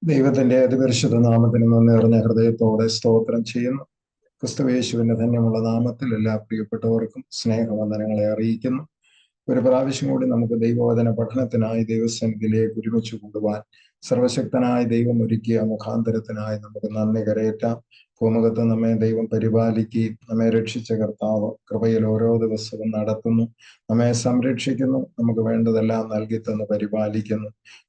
ദൈവത്തിന്റെ അതിപരിശുദ്ധ നാമത്തിന് നന്ദി നിറഞ്ഞ ഹൃദയത്തോടെ സ്തോത്രം ചെയ്യുന്നു. ക്രിസ്തുയേശുവിന്റെ ധന്യമുള്ള നാമത്തിൽ എല്ലാ പ്രിയപ്പെട്ടവർക്കും സ്നേഹവന്ദനങ്ങളെ അറിയിക്കുന്നു. ഒരു പ്രാവശ്യം കൂടി നമുക്ക് ദൈവവചന പഠനത്തിനായി ദൈവസന്നിധിയിലേക്ക് ഒരുമിച്ച് കൂടുവാൻ സർവശക്തനായ ദൈവം ഒരുക്കിയ മുഖാന്തരത്തിനായി നമുക്ക് നന്ദി കരയേറ്റാം. ഭൂമുഖത്ത് നമ്മെ ദൈവം പരിപാലിക്കുകയും നമ്മെ രക്ഷിച്ച കർത്താവ് കൃപയിൽ ഓരോ ദിവസവും നടത്തുന്നു, നമ്മെ സംരക്ഷിക്കുന്നു, നമുക്ക് വേണ്ടതെല്ലാം നൽകി തന്ന് പരിപാലിക്കുന്നു.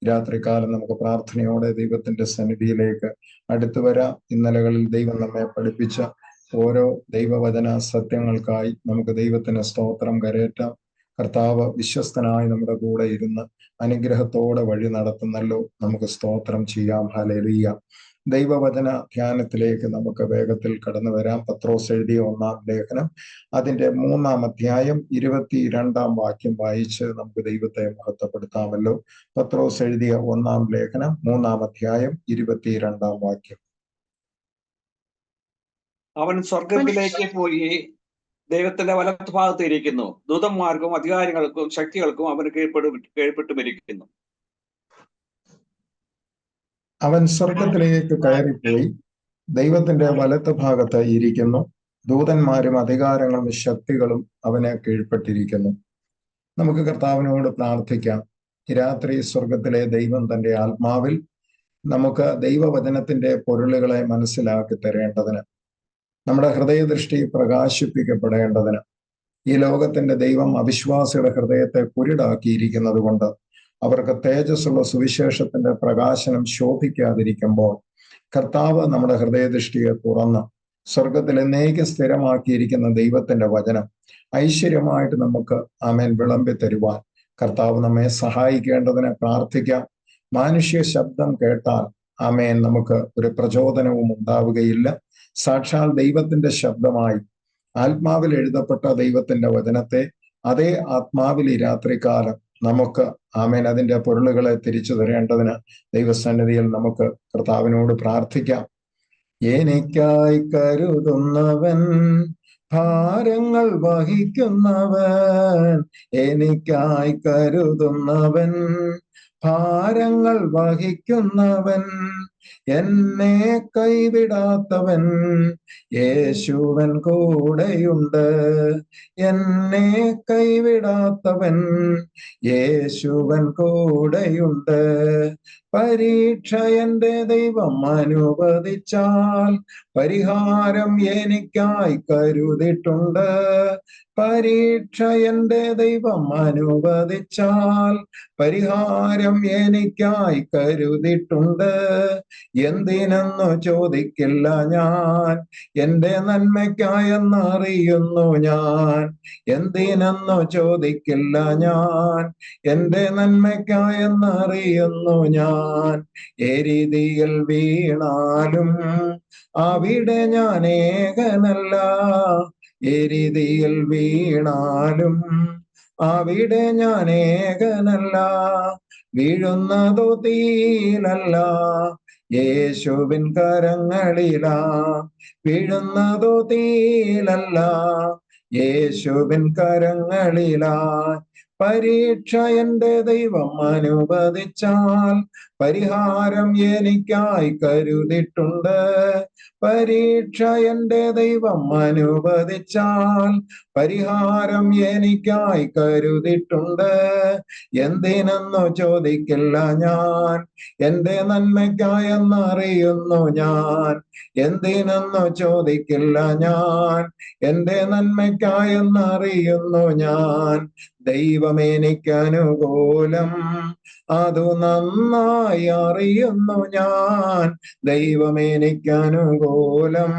രാത്രികാലം നമുക്ക് പ്രാർത്ഥനയോടെ ദൈവത്തിന്റെ സന്നിധിയിലേക്ക് അടുത്തു വരാം. ഇന്നലകളിൽ ദൈവം നമ്മെ പഠിപ്പിച്ച ഓരോ ദൈവവചന സത്യങ്ങൾക്കായി നമുക്ക് ദൈവത്തിന് സ്തോത്രം കരയേറ്റാം. കർത്താവ് വിശ്വസ്തനായി നമ്മുടെ കൂടെ ഇരുന്ന് അനുഗ്രഹത്തോടെ വഴി നടത്തുന്നല്ലോ, നമുക്ക് സ്തോത്രം ചെയ്യാം. ഹല്ലേലൂയ. ദൈവവചന ധ്യാനത്തിലേക്ക് നമുക്ക് വേഗത്തിൽ കടന്നു വരാം. പത്രോസ് എഴുതിയ 1-ാം ലേഖനം അതിന്റെ 3-ാം അധ്യായം 22-ാം വാക്യം വായിച്ച് നമുക്ക് ദൈവത്തെ മഹത്വപ്പെടുത്താമല്ലോ. പത്രോസ് എഴുതിയ 1-ാം ലേഖനം 3-ാം അധ്യായം 22-ാം വാക്യം. അവൻ സ്വർഗത്തിലേക്ക് പോയി ദൈവത്തിന്റെ വലത്ത് ഭാഗത്ത് ഇരിക്കുന്നു, ദൂതന്മാർക്കും അധികാരികൾക്കും ശക്തികൾക്കും അവന് കീഴ്പ്പെട്ടുമിരിക്കുന്നു. അവൻ സ്വർഗത്തിലേക്ക് കയറിപ്പോയി ദൈവത്തിന്റെ വലത്ത് ഭാഗത്ത് ഇരിക്കുന്നു, ദൂതന്മാരും അധികാരങ്ങളും ശക്തികളും അവന് കീഴ്പ്പെട്ടിരിക്കുന്നു. നമുക്ക് കർത്താവിനോട് പ്രാർത്ഥിക്കാം. രാത്രി സ്വർഗത്തിലെ ദൈവം തന്റെ ആത്മാവിൽ നമുക്ക് ദൈവവചനത്തിന്റെ പൊരുളുകളെ മനസ്സിലാക്കി തരേണ്ടതിന്, നമ്മുടെ ഹൃദയദൃഷ്ടി പ്രകാശിപ്പിക്കപ്പെടേണ്ടതിന്, ഈ ലോകത്തിന്റെ ദൈവം അവിശ്വാസിയുടെ ഹൃദയത്തെ കുരുടാക്കിയിരിക്കുന്നത് കൊണ്ട് അവർക്ക് തേജസ്സുള്ള സുവിശേഷത്തിന്റെ പ്രകാശനം ശോഭിക്കാതിരിക്കുമ്പോൾ കർത്താവ് നമ്മുടെ ഹൃദയദൃഷ്ടിയെ തുറന്ന് സ്വർഗത്തിൽ എന്നേക്കും സ്ഥിരമാക്കിയിരിക്കുന്ന ദൈവത്തിന്റെ വചനം ഐശ്വര്യമായിട്ട് നമുക്ക് ആമേൻ വിളമ്പി തരുവാൻ കർത്താവ് നമ്മെ സഹായിക്കേണ്ടതിന് പ്രാർത്ഥിക്കാം. മാനുഷ്യ ശബ്ദം കേട്ടാൽ ആമേൻ നമുക്ക് ഒരു പ്രചോദനവും ഉണ്ടാവുകയില്ല. സാക്ഷാൽ ദൈവത്തിന്റെ ശബ്ദമായി ആത്മാവിൽ എഴുതപ്പെട്ട ദൈവത്തിന്റെ വചനത്തെ അതേ ആത്മാവിൽ ഈ രാത്രികാലം നമുക്ക് ആമേൻ അതിന്റെ പൊരുളുകളെ തിരിച്ചു തരേണ്ടതിന് ദൈവസന്നിധിയിൽ നമുക്ക് കർത്താവിനോട് പ്രാർത്ഥിക്കാം. എനിക്കായി കരുതുന്നവൻ, ഭാരങ്ങൾ വഹിക്കുന്നവൻ, എനിക്കായി കരുതുന്നവൻ, ഭാരങ്ങൾ വഹിക്കുന്നവൻ, എന്നെ കൈവിടാത്തവൻ, യേശുവൻ കൂടെയുണ്ട്, എന്നെ കൈവിടാത്തവൻ, യേശുവൻ കൂടെയുണ്ട്. പരീക്ഷ എന്റെ ദൈവം അനുവദിച്ചാൽ പരിഹാരം എനിക്കായി കരുതിയിട്ടുണ്ട്. പരീക്ഷ എന്റെ ദൈവം അനുവദിച്ചാൽ പരിഹാരം എനിക്കായി കരുതിയിട്ടുണ്ട്. എന്തിനെന്നു ചോദിക്കില്ല ഞാൻ, എന്റെ നന്മയ്ക്കായെന്നറിയുന്നു ഞാൻ. എന്തിനെന്നു ചോദിക്കില്ല ഞാൻ, എന്റെ നന്മയ്ക്കായെന്നറിയുന്നു ഞാൻ. എരിതിയിൽ വീണാലും അവിടെ ഞാൻ ഏകനല്ല, എരിതിയിൽ വീണാലും അവിടെ ഞാൻ ഏകനല്ല. വീഴുന്നതോ തീയിലല്ല, യേശുവിൻ കരങ്ങളിലാ. വീഴുന്നതോ തീയിലല്ല, യേശുവിൻ കരങ്ങളിലാ. പരീക്ഷ എന്റെ ദൈവം അനുവദിച്ചാൽ പരിഹാരം എനിക്കായി കരുതിയിട്ടുണ്ട്. പരീക്ഷ എന്റെ ദൈവം അനുവദിച്ചാൽ പരിഹാരം എനിക്കായി കരുതിയിട്ടുണ്ട്. എന്തിനെന്നു ചോദിക്കില്ല ഞാൻ, എന്റെ നന്മയ്ക്കായെന്നറിയുന്നു ഞാൻ. എന്തിനെന്നു ചോദിക്കില്ല ഞാൻ, എന്റെ നന്മയ്ക്കായെന്നറിയുന്നു ഞാൻ. ദൈവം എനിക്കനുകൂലം, അതു നന്നായി അറിയുന്നു ഞാൻ. ദൈവം എനിക്കനുകൂലം,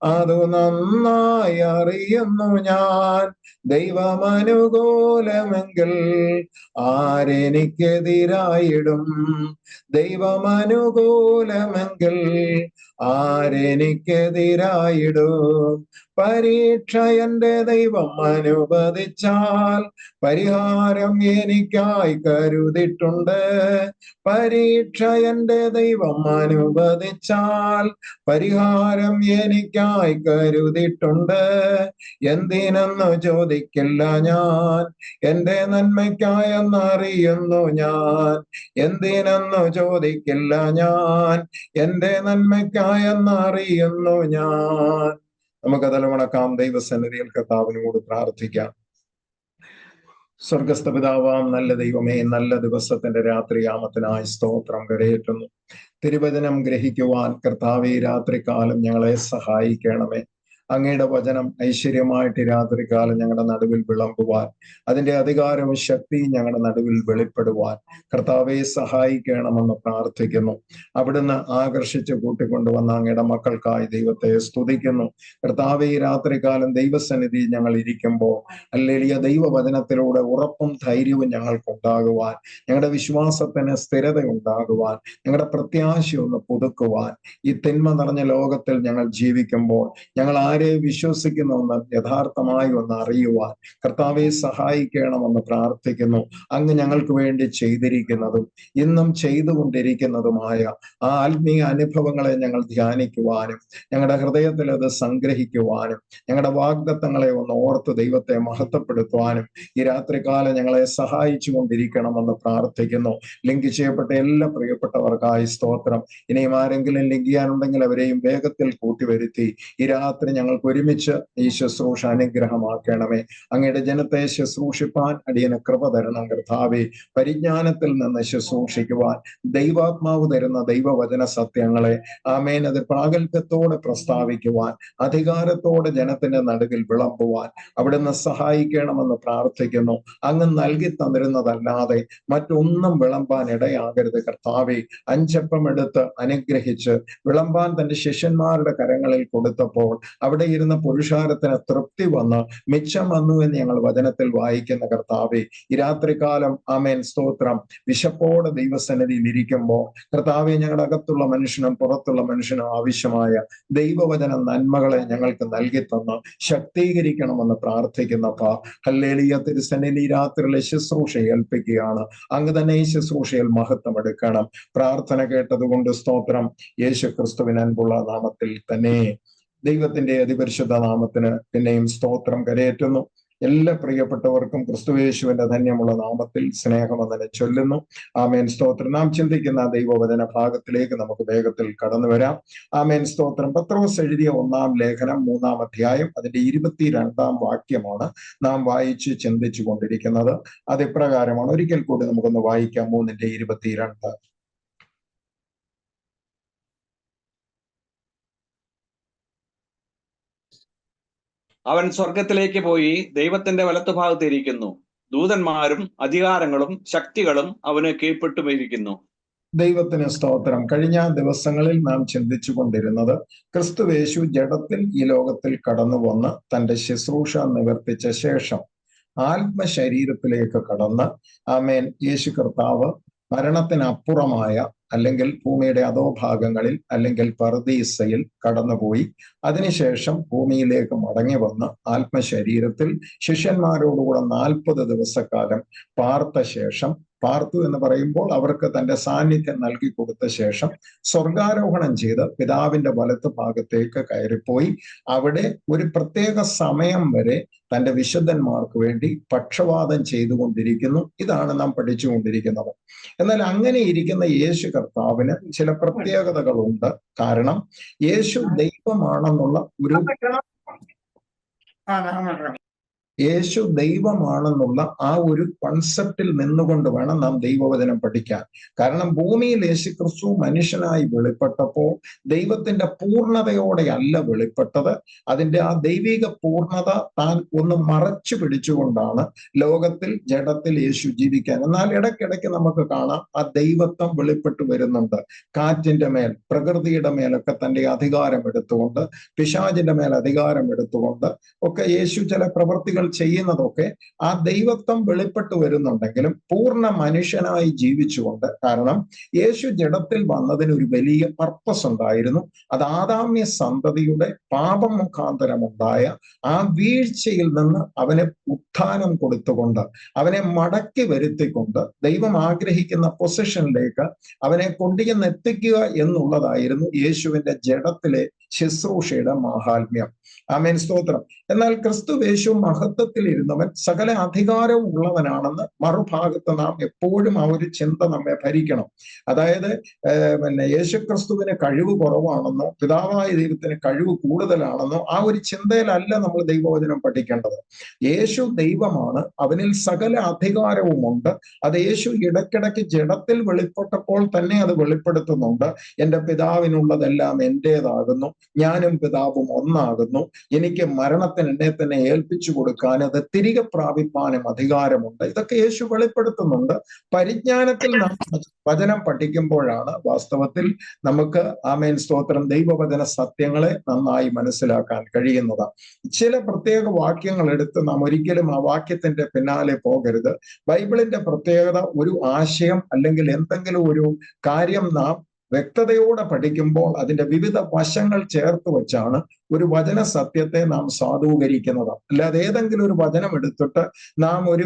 അതു നന്നായി അറിയുന്നു ഞാൻ. ദൈവമനുകൂലമെങ്കിൽ ആരെനിക്കെതിരായിടും? ദൈവമനുകൂലമെങ്കിൽ ആരെനിക്കെതിരായിടും? പരീക്ഷ എന്റെ ദൈവം അനുവദിച്ചാൽ പരിഹാരം എനിക്കായി കരുതിയിട്ടുണ്ട്. പരീക്ഷ എന്റെ ദൈവം അനുവദിച്ചാൽ പരിഹാരം എനിക്കായി കരുതിയിട്ടുണ്ട്. എന്തിനെന്ന് ചോദിക്കില്ല ഞാൻ, എന്റെ നന്മയ്ക്കായെന്നറിയുന്നു ഞാൻ. എന്തിനെന്ന് ചോദിക്കില്ല ഞാൻ, എന്റെ നന്മയ്ക്കായെന്നറിയുന്നു ഞാൻ. നമുക്ക് തലമുണക്കാം, ദൈവസന്നിധിയിൽ കർത്താവിനോട് പ്രാർത്ഥിക്കാം. സ്വർഗസ്ഥ പിതാവാം നല്ല ദൈവമേ, നല്ല ദിവസത്തിന്റെ രാത്രിയാമത്തിനായി സ്തോത്രം കരയേറ്റുന്നു. തിരുവചനം ഗ്രഹിക്കുവാൻ കർത്താവേ രാത്രികാലം ഞങ്ങളെ സഹായിക്കണമേ. അങ്ങയുടെ വചനം ഐശ്വര്യമായിട്ട് രാത്രികാലം ഞങ്ങളുടെ നടുവിൽ വിളമ്പുവാൻ, അതിന്റെ അധികാരവും ശക്തിയും ഞങ്ങളുടെ നടുവിൽ വെളിപ്പെടുവാൻ കർത്താവെ സഹായിക്കണമെന്ന് പ്രാർത്ഥിക്കുന്നു. അവിടുന്ന് ആകർഷിച്ച് കൂട്ടിക്കൊണ്ടുവന്ന അങ്ങയുടെ മക്കൾക്കായി ദൈവത്തെ സ്തുതിക്കുന്നു. കർത്താവെ രാത്രികാലം ദൈവസന്നിധി ഞങ്ങൾ ഇരിക്കുമ്പോൾ ഹല്ലേലൂയ ദൈവവചനത്തിലൂടെ ഉറപ്പും ധൈര്യവും ഞങ്ങൾക്കുണ്ടാകുവാൻ, ഞങ്ങളുടെ വിശ്വാസത്തിന് സ്ഥിരത ഉണ്ടാകുവാൻ, ഞങ്ങളുടെ പ്രത്യാശയൊന്ന് പുതുക്കുവാൻ, ഈ തിന്മ നിറഞ്ഞ ലോകത്തിൽ ഞങ്ങൾ ജീവിക്കുമ്പോൾ ഞങ്ങൾ ആരെ വിശ്വസിക്കുന്നുവെന്ന് യഥാർത്ഥമായി ഒന്ന് അറിയുവാൻ കർത്താവെ സഹായിക്കണമെന്ന് പ്രാർത്ഥിക്കുന്നു. അങ്ങ് ഞങ്ങൾക്ക് വേണ്ടി ചെയ്തിരിക്കുന്നതും ഇന്നും ചെയ്തുകൊണ്ടിരിക്കുന്നതുമായ ആ ആത്മീയ അനുഭവങ്ങളെ ഞങ്ങൾ ധ്യാനിക്കുവാനും ഞങ്ങളുടെ ഹൃദയത്തിൽ അത് സംഗ്രഹിക്കുവാനും ഞങ്ങളുടെ വാഗ്ദത്തങ്ങളെ ഒന്ന് ഓർത്ത് ദൈവത്തെ മഹത്വപ്പെടുത്തുവാനും ഈ രാത്രികാലം ഞങ്ങളെ സഹായിച്ചു കൊണ്ടിരിക്കണമെന്ന് പ്രാർത്ഥിക്കുന്നു. ലിങ്ക് ചെയ്യപ്പെട്ട എല്ലാ പ്രിയപ്പെട്ടവർക്കായി സ്തോത്രം. ഇനിയും ആരെങ്കിലും ലിങ്ക് ചെയ്യാനുണ്ടെങ്കിൽ അവരെയും വേഗത്തിൽ കൂട്ടിവരുത്തി ഈ രാത്രി ഞങ്ങൾക്ക് ഒരുമിച്ച് ഈ ശുശ്രൂഷ അനുഗ്രഹമാക്കണമേ. അങ്ങയുടെ ജനത്തെ ശുശ്രൂഷിപ്പാൻ അടിയന് കൃപ തരണം കർത്താവേ. പരിജ്ഞാനത്തിൽ നിന്ന് ശുശ്രൂഷിക്കുവാൻ ദൈവാത്മാവ് തരുന്ന ദൈവവചന സത്യങ്ങളെ ആമേൻ അത് പ്രാഗൽഭ്യത്തോടെ പ്രസ്താവിക്കുവാൻ, അധികാരത്തോടെ ജനത്തിന്റെ നടുവിൽ വിളമ്പുവാൻ അവിടുന്ന് സഹായിക്കണമെന്ന് പ്രാർത്ഥിക്കുന്നു. അങ്ങ് നൽകി തന്നിരുന്നതല്ലാതെ മറ്റൊന്നും വിളമ്പാൻ ഇടയാകരുത് കർത്താവേ. അഞ്ചപ്പം എടുത്ത് അനുഗ്രഹിച്ച് വിളമ്പാൻ തന്റെ ശിഷ്യന്മാരുടെ കരങ്ങളിൽ കൊടുത്തപ്പോൾ അവിടെ ഇരുന്ന പുരുഷാരത്തിന് തൃപ്തി വന്ന് മിച്ചം വന്നു എന്ന് ഞങ്ങൾ വചനത്തിൽ വായിക്കുന്ന കർത്താവേ, ഈ രാത്രികാലം ആമേൻ സ്തോത്രം വിശപ്പോടെ ദൈവസന്നിധിയിൽ ഇരിക്കുമ്പോൾ കർത്താവെ ഞങ്ങളുടെ അകത്തുള്ള മനുഷ്യനും പുറത്തുള്ള മനുഷ്യനും ആവശ്യമായ ദൈവവചന നന്മകളെ ഞങ്ങൾക്ക് നൽകി തന്ന് ശക്തീകരിക്കണമെന്ന് പ്രാർത്ഥിക്കുന്നപ്പ ഹല്ലേലൂയ. തിരുസന്നിധിയിൽ ഈ രാത്രിയിലെ ശുശ്രൂഷ ഏൽപ്പിക്കുകയാണ്. അങ്ങ് തന്നെ ഈ ശുശ്രൂഷയിൽ മഹത്വം എടുക്കണം. പ്രാർത്ഥന കേട്ടതുകൊണ്ട് സ്തോത്രം. യേശു ക്രിസ്തുവിൻ അൻപുള്ള നാമത്തിൽ തന്നെ ദൈവത്തിന്റെ അതിപരിശുദ്ധ നാമത്തിന് പിന്നെയും സ്തോത്രം കരയേറ്റുന്നു. എല്ലാ പ്രിയപ്പെട്ടവർക്കും ക്രിസ്തുയേശുവിന്റെ ധന്യമുള്ള നാമത്തിൽ സ്നേഹവന്ദനം ചൊല്ലുന്നു. ആമേൻ സ്തോത്രം. നാം ചിന്തിക്കുന്ന ദൈവവചന ഭാഗത്തിലേക്ക് നമുക്ക് വേഗത്തിൽ കടന്നു വരാം. ആമേൻ സ്തോത്രം. പത്രോസ് എഴുതിയ 1-ാം ലേഖനം 3-ാം അധ്യായം അതിന്റെ 22-ാം വാക്യമാണ് നാം വായിച്ച് ചിന്തിച്ചു കൊണ്ടിരിക്കുന്നത്. അത് ഇപ്രകാരമാണ്. ഒരിക്കൽ കൂടി നമുക്കൊന്ന് വായിക്കാം. 3:22. അവൻ സ്വർഗത്തിലേക്ക് പോയി ദൈവത്തിന്റെ വലത്തുഭാഗത്ത് ഇരിക്കുന്നു. ദൂതന്മാരും അധികാരങ്ങളും ശക്തികളും അവന് കീഴ്പ്പെട്ടുമിരിക്കുന്നു. ദൈവത്തിന് സ്തോത്രം. കഴിഞ്ഞ ദിവസങ്ങളിൽ നാം ചിന്തിച്ചു കൊണ്ടിരുന്നത് ക്രിസ്തുയേശു ജഡത്തിൽ ഈ ലോകത്തിൽ കടന്നു വന്ന് തന്റെ ശുശ്രൂഷ നിവർത്തിച്ച ശേഷം ആത്മശരീരത്തിലേക്ക് കടന്ന് ആമേൻ യേശു കർത്താവ് മരണത്തിനപ്പുറമായ അല്ലെങ്കിൽ ഭൂമിയുടെ അധോഭാഗങ്ങളിൽ അല്ലെങ്കിൽ പർദീസയിൽ കടന്നുപോയി അതിനുശേഷം ഭൂമിയിലേക്ക് മടങ്ങി വന്ന് ആത്മശരീരത്തിൽ ശിഷ്യന്മാരോടുകൂടെ 40 ദിവസക്കാലം പാർത്ത ശേഷം, പാർത്തു എന്ന് പറയുമ്പോൾ അവർക്ക് തന്റെ സാന്നിധ്യം നൽകി കൊടുത്ത ശേഷം സ്വർഗാരോഹണം ചെയ്ത് പിതാവിന്റെ വലത്ത് ഭാഗത്തേക്ക് കയറിപ്പോയി അവിടെ ഒരു പ്രത്യേക സമയം വരെ തന്റെ വിശുദ്ധന്മാർക്ക് വേണ്ടി പക്ഷവാദം ചെയ്തുകൊണ്ടിരിക്കുന്നു. ഇതാണ് നാം പഠിച്ചുകൊണ്ടിരിക്കുന്നത്. എന്നാൽ അങ്ങനെ ഇരിക്കുന്ന യേശു കർത്താവിന് ചില പ്രത്യേകതകളുണ്ട്. കാരണം യേശു ദൈവമാണെന്നുള്ള ഒരു യേശു ദൈവമാണെന്നുള്ള ആ ഒരു കൺസെപ്റ്റിൽ നിന്നുകൊണ്ട് വേണം നാം ദൈവവചനം പഠിക്കാൻ. കാരണം ഭൂമിയിൽ യേശു ക്രിസ്തു മനുഷ്യനായി വെളിപ്പെട്ടപ്പോൾ ദൈവത്തിന്റെ പൂർണ്ണതയോടെ അല്ല വെളിപ്പെട്ടത്. അതിന്റെ ആ ദൈവിക പൂർണ്ണത താൻ ഒന്ന് മറച്ചു പിടിച്ചുകൊണ്ടാണ് ലോകത്തിൽ ജഡത്തിൽ യേശു ജീവിക്കാൻ. എന്നാൽ ഇടയ്ക്കിടയ്ക്ക് നമുക്ക് കാണാം ആ ദൈവത്വം വെളിപ്പെട്ടു വരുന്നുണ്ട്. കാറ്റിന്റെ മേൽ, പ്രകൃതിയുടെ മേലൊക്കെ തന്റെ അധികാരം എടുത്തുകൊണ്ട്, പിശാചിന്റെ മേൽ അധികാരം എടുത്തുകൊണ്ട് ഒക്കെ യേശു ചില പ്രവൃത്തികൾ പ്രവൃത്തികൾ ചെയ്യുന്നതൊക്കെ ആ ദൈവത്വം വെളിപ്പെട്ടു വരുന്നുണ്ടെങ്കിലും പൂർണ്ണ മനുഷ്യനായി ജീവിച്ചുകൊണ്ട്, കാരണം യേശു ജഡത്തിൽ വന്നതിന് ഒരു വലിയ പർപ്പസ് ഉണ്ടായിരുന്നു. അത് ആദാമ്യ സന്തതിയുടെ പാപം മുഖാന്തരമുണ്ടായ ആ വീഴ്ചയിൽ നിന്ന് അവനെ ഉത്ഥാനം കൊടുത്തുകൊണ്ട്, അവനെ മടക്കി വരുത്തിക്കൊണ്ട് ദൈവം ആഗ്രഹിക്കുന്ന പൊസിഷനിലേക്ക് അവനെ കൊണ്ടുചെന്നെത്തിക്കുക എന്നുള്ളതായിരുന്നു യേശുവിന്റെ ജഡത്തിലെ ശുശ്രൂഷയുടെ മാഹാത്മ്യം. ആമേൻ, സ്തോത്രം. എന്നാൽ ക്രിസ്തുവേശു മഹത്വത്തിൽ ഇരുന്നവൻ സകല അധികാരവും ഉള്ളവനാണെന്ന് മറുഭാഗത്ത് നാം എപ്പോഴും ആ ഒരു ചിന്ത നമ്മെ ഭരിക്കണം. അതായത് യേശുക്രിസ്തുവിന് കഴിവ് കുറവാണെന്നോ പിതാവായ ദൈവത്തിന് കഴിവ് കൂടുതലാണെന്നോ ആ ഒരു ചിന്തയിലല്ല നമ്മൾ ദൈവവചനം പഠിക്കേണ്ടത്. യേശു ദൈവമാണ്, അവനിൽ സകല അധികാരവുമുണ്ട്. അത് യേശു ഇടയ്ക്കിടയ്ക്ക് ജഡത്തിൽ വെളിപ്പെട്ടപ്പോൾ തന്നെ അത് വെളിപ്പെടുത്തുന്നുണ്ട്. എൻ്റെ പിതാവിനുള്ളതെല്ലാം എൻ്റേതാകുന്നു, ഞാനും പിതാവും ഒന്നാകുന്നു, എനിക്ക് മരണത്തിന് എന്നെ തന്നെ ഏൽപ്പിച്ചു കൊടുക്കാൻ, അത് തിരികെ പ്രാപിപ്പാനും അധികാരമുണ്ട്. ഇതൊക്കെ യേശു വെളിപ്പെടുത്തുന്നുണ്ട്. പരിജ്ഞാനത്തിൽ നാം വചനം പഠിക്കുമ്പോഴാണ് വാസ്തവത്തിൽ നമുക്ക്, ആമേൻ സ്തോത്രം, ദൈവവചന സത്യങ്ങളെ നന്നായി മനസ്സിലാക്കാൻ കഴിയുന്നത്. ചില പ്രത്യേക വാക്യങ്ങൾ എടുത്ത് നാം ഒരിക്കലും ആ വാക്യത്തിന്റെ പിന്നാലെ പോകരുത്. ബൈബിളിന്റെ പ്രത്യേകത ഒരു ആശയം അല്ലെങ്കിൽ എന്തെങ്കിലും ഒരു കാര്യം നാം വ്യക്തതയോടെ പഠിക്കുമ്പോൾ അതിന്റെ വിവിധ വശങ്ങൾ ചേർത്ത് വെച്ചാണ് ഒരു വചന സത്യത്തെ നാം സാധൂകരിക്കുന്നത്. അല്ലാതെ ഏതെങ്കിലും ഒരു വചനം എടുത്തിട്ട് നാം ഒരു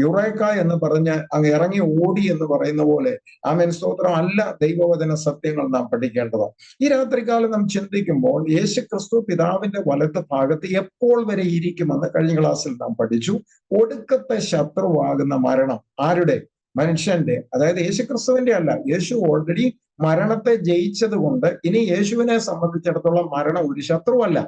യുറേക്ക എന്ന് പറഞ്ഞ് അങ്ങ് ഇറങ്ങി ഓടി എന്ന് പറയുന്ന പോലെ, ആമേൻ സ്തോത്രം, അല്ല ദൈവവചന സത്യങ്ങൾ നാം പഠിക്കേണ്ടത്. ഈ രാത്രികാലം നാം ചിന്തിക്കുമ്പോൾ യേശുക്രിസ്തു പിതാവിന്റെ വലത്ത് ഭാഗത്ത് എപ്പോൾ വരെ ഇരിക്കുമെന്ന് കഴിഞ്ഞ ക്ലാസ്സിൽ നാം പഠിച്ചു. ഒടുക്കത്തെ ശത്രുവാകുന്ന മരണം ആരുടെ? മനുഷ്യന്റെ. അതായത് യേശുക്രിസ്തുവിന്റെ അല്ല. യേശു ഓൾറെഡി മരണത്തെ ജയിച്ചത് കൊണ്ട് ഇനി യേശുവിനെ സംബന്ധിച്ചിടത്തോളം മരണം ഒരു ശത്രുവല്ല.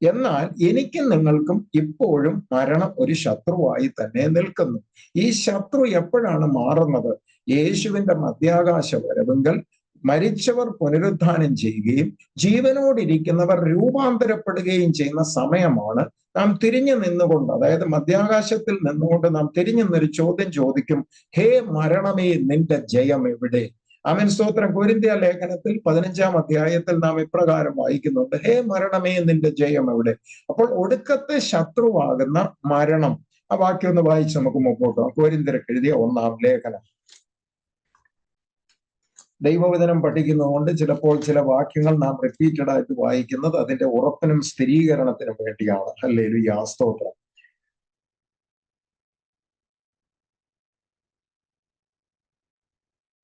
എന്നാൽ എനിക്കും നിങ്ങൾക്കും ഇപ്പോഴും മരണം ഒരു ശത്രുവായി തന്നെ നിൽക്കുന്നു. ഈ ശത്രു എപ്പോഴാണ് മാറുന്നത്? യേശുവിന്റെ മധ്യാകാശ വരവെങ്കിൽ മരിച്ചവർ പുനരുദ്ധാനം ചെയ്യുകയും ജീവനോടിരിക്കുന്നവർ രൂപാന്തരപ്പെടുകയും ചെയ്യുന്ന സമയമാണ്. നാം തിരിഞ്ഞു നിന്നുകൊണ്ട്, അതായത് മധ്യാകാശത്തിൽ നിന്നുകൊണ്ട് നാം തിരിഞ്ഞു നിന്നൊരു ചോദ്യം ചോദിക്കും, ഹേ മരണമേ, നിന്റെ ജയം എവിടെ? ആമേൻ സ്തോത്രം. കൊരിന്ത്യ ലേഖനത്തിൽ 15-ാം അധ്യായത്തിൽ നാം ഇപ്രകാരം വായിക്കുന്നുണ്ട്, ഹേ മരണമേ, നിന്റെ ജയം എവിടെ? അപ്പോൾ ഒടുക്കത്തെ ശത്രുവാകുന്ന മരണം. ആ വാക്യം ഒന്ന് വായിച്ച് നമുക്ക് മുമ്പോട്ട് പോകാം. കൊരിന്ത്യർക്ക് എഴുതിയ 1-ാം ലേഖനം. ദൈവവചനം പഠിക്കുന്നതുകൊണ്ട് ചിലപ്പോൾ ചില വാക്യങ്ങൾ നാം റിപ്പീറ്റഡ് ആയിട്ട് വായിക്കുന്നത് അതിന്റെ ഉറപ്പിനും സ്ഥിരീകരണത്തിനും വേണ്ടിയാണ്. ഹല്ലേലൂയ, സ്തോത്രം.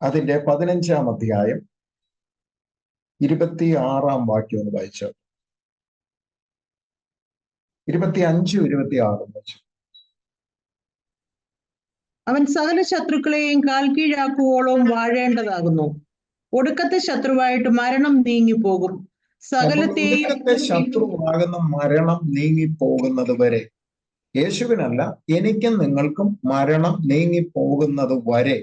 അതിന്റെ 15-ാം അധ്യായം 26-ാം വാക്യം ഒന്ന് വായിച്ചു. 25, 26 വെച്ചു. അവൻ സകല ശത്രുക്കളെയും കാൽ കീഴാക്കുവോളം വാഴേണ്ടതാകുന്നു. ഒടുക്കത്തെ ശത്രുവായിട്ട് മരണം നീങ്ങിപ്പോകും. സകലത്തെയും ശത്രുവാകുന്ന മരണം നീങ്ങിപ്പോകുന്നത് വരെ, യേശുവിനല്ല, എനിക്കും നിങ്ങൾക്കും മരണം നീങ്ങിപ്പോകുന്നത് വരെ,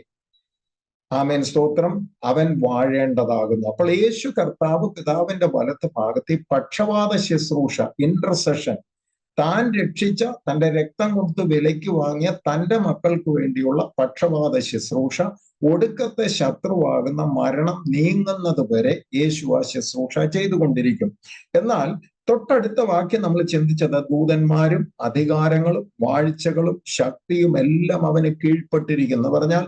ആമേൻ സ്തോത്രം, അവൻ വാഴേണ്ടതാകുന്നു. അപ്പോൾ യേശു കർത്താവ് പിതാവിന്റെ വലത്ത് ഭാഗത്ത് ഈ പക്ഷപാത ശുശ്രൂഷ, ഇന്റർസെഷൻ, താൻ രക്ഷിച്ച, തന്റെ രക്തം കൊടുത്ത് വിലയ്ക്ക് വാങ്ങിയ തന്റെ മക്കൾക്ക് വേണ്ടിയുള്ള പക്ഷപാത ശുശ്രൂഷ, ഒടുക്കത്തെ ശത്രുവാകുന്ന മരണം നീങ്ങുന്നത് വരെ യേശു ആ ശുശ്രൂഷ ചെയ്തുകൊണ്ടിരിക്കും. എന്നാൽ തൊട്ടടുത്ത വാക്യം നമ്മൾ ചിന്തിച്ചത് ദൂതന്മാരും അധികാരങ്ങളും വാഴ്ചകളും ശക്തിയും എല്ലാം അവന് കീഴ്പ്പെട്ടിരിക്കുന്നു. പറഞ്ഞാൽ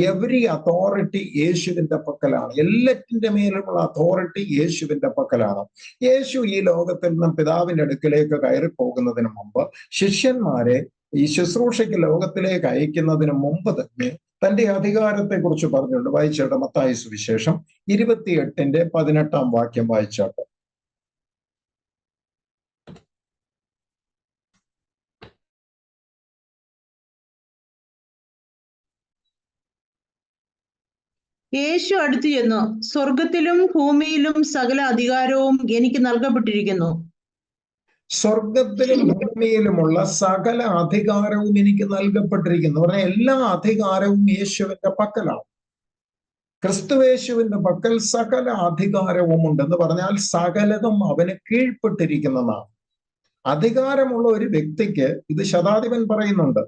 എവരി അതോറിറ്റി യേശുവിന്റെ പക്കലാണ്. എല്ലാറ്റിന്റെ മേലുമുള്ള അതോറിറ്റി യേശുവിന്റെ പക്കലാണ്. യേശു ഈ ലോകത്തിൽ നിന്നും പിതാവിന്റെ അടുക്കിലേക്ക് കയറി പോകുന്നതിന് മുമ്പ് ശിഷ്യന്മാരെ ഈ ശുശ്രൂഷയ്ക്ക് ലോകത്തിലേക്ക് അയക്കുന്നതിന് മുമ്പ് തന്നെ തന്റെ അധികാരത്തെ കുറിച്ച് പറഞ്ഞുകൊണ്ട് വായിച്ചാട്ടെ. മത്തായി സുവിശേഷം 28-ന്റെ 18-ാം വാക്യം വായിച്ചാട്ടെ. യേശു അടുത്തു ചെന്നു, സ്വർഗത്തിലും ഭൂമിയിലും സകല അധികാരവും എനിക്ക് നൽകപ്പെട്ടിരിക്കുന്നു. സ്വർഗത്തിലും ഭൂമിയിലുമുള്ള സകല അധികാരവും എനിക്ക് നൽകപ്പെട്ടിരിക്കുന്നു. പറഞ്ഞാൽ എല്ലാ അധികാരവും യേശുവിന്റെ പക്കലാണ്. ക്രിസ്തുവേശുവിന്റെ പക്കൽ സകല അധികാരവും ഉണ്ടെന്ന് പറഞ്ഞാൽ സകലതും അവന് കീഴ്പ്പെട്ടിരിക്കുന്നതാണ്. അധികാരമുള്ള ഒരു വ്യക്തിക്ക് ഇത് ശതാധിപൻ പറയുന്നുണ്ട്,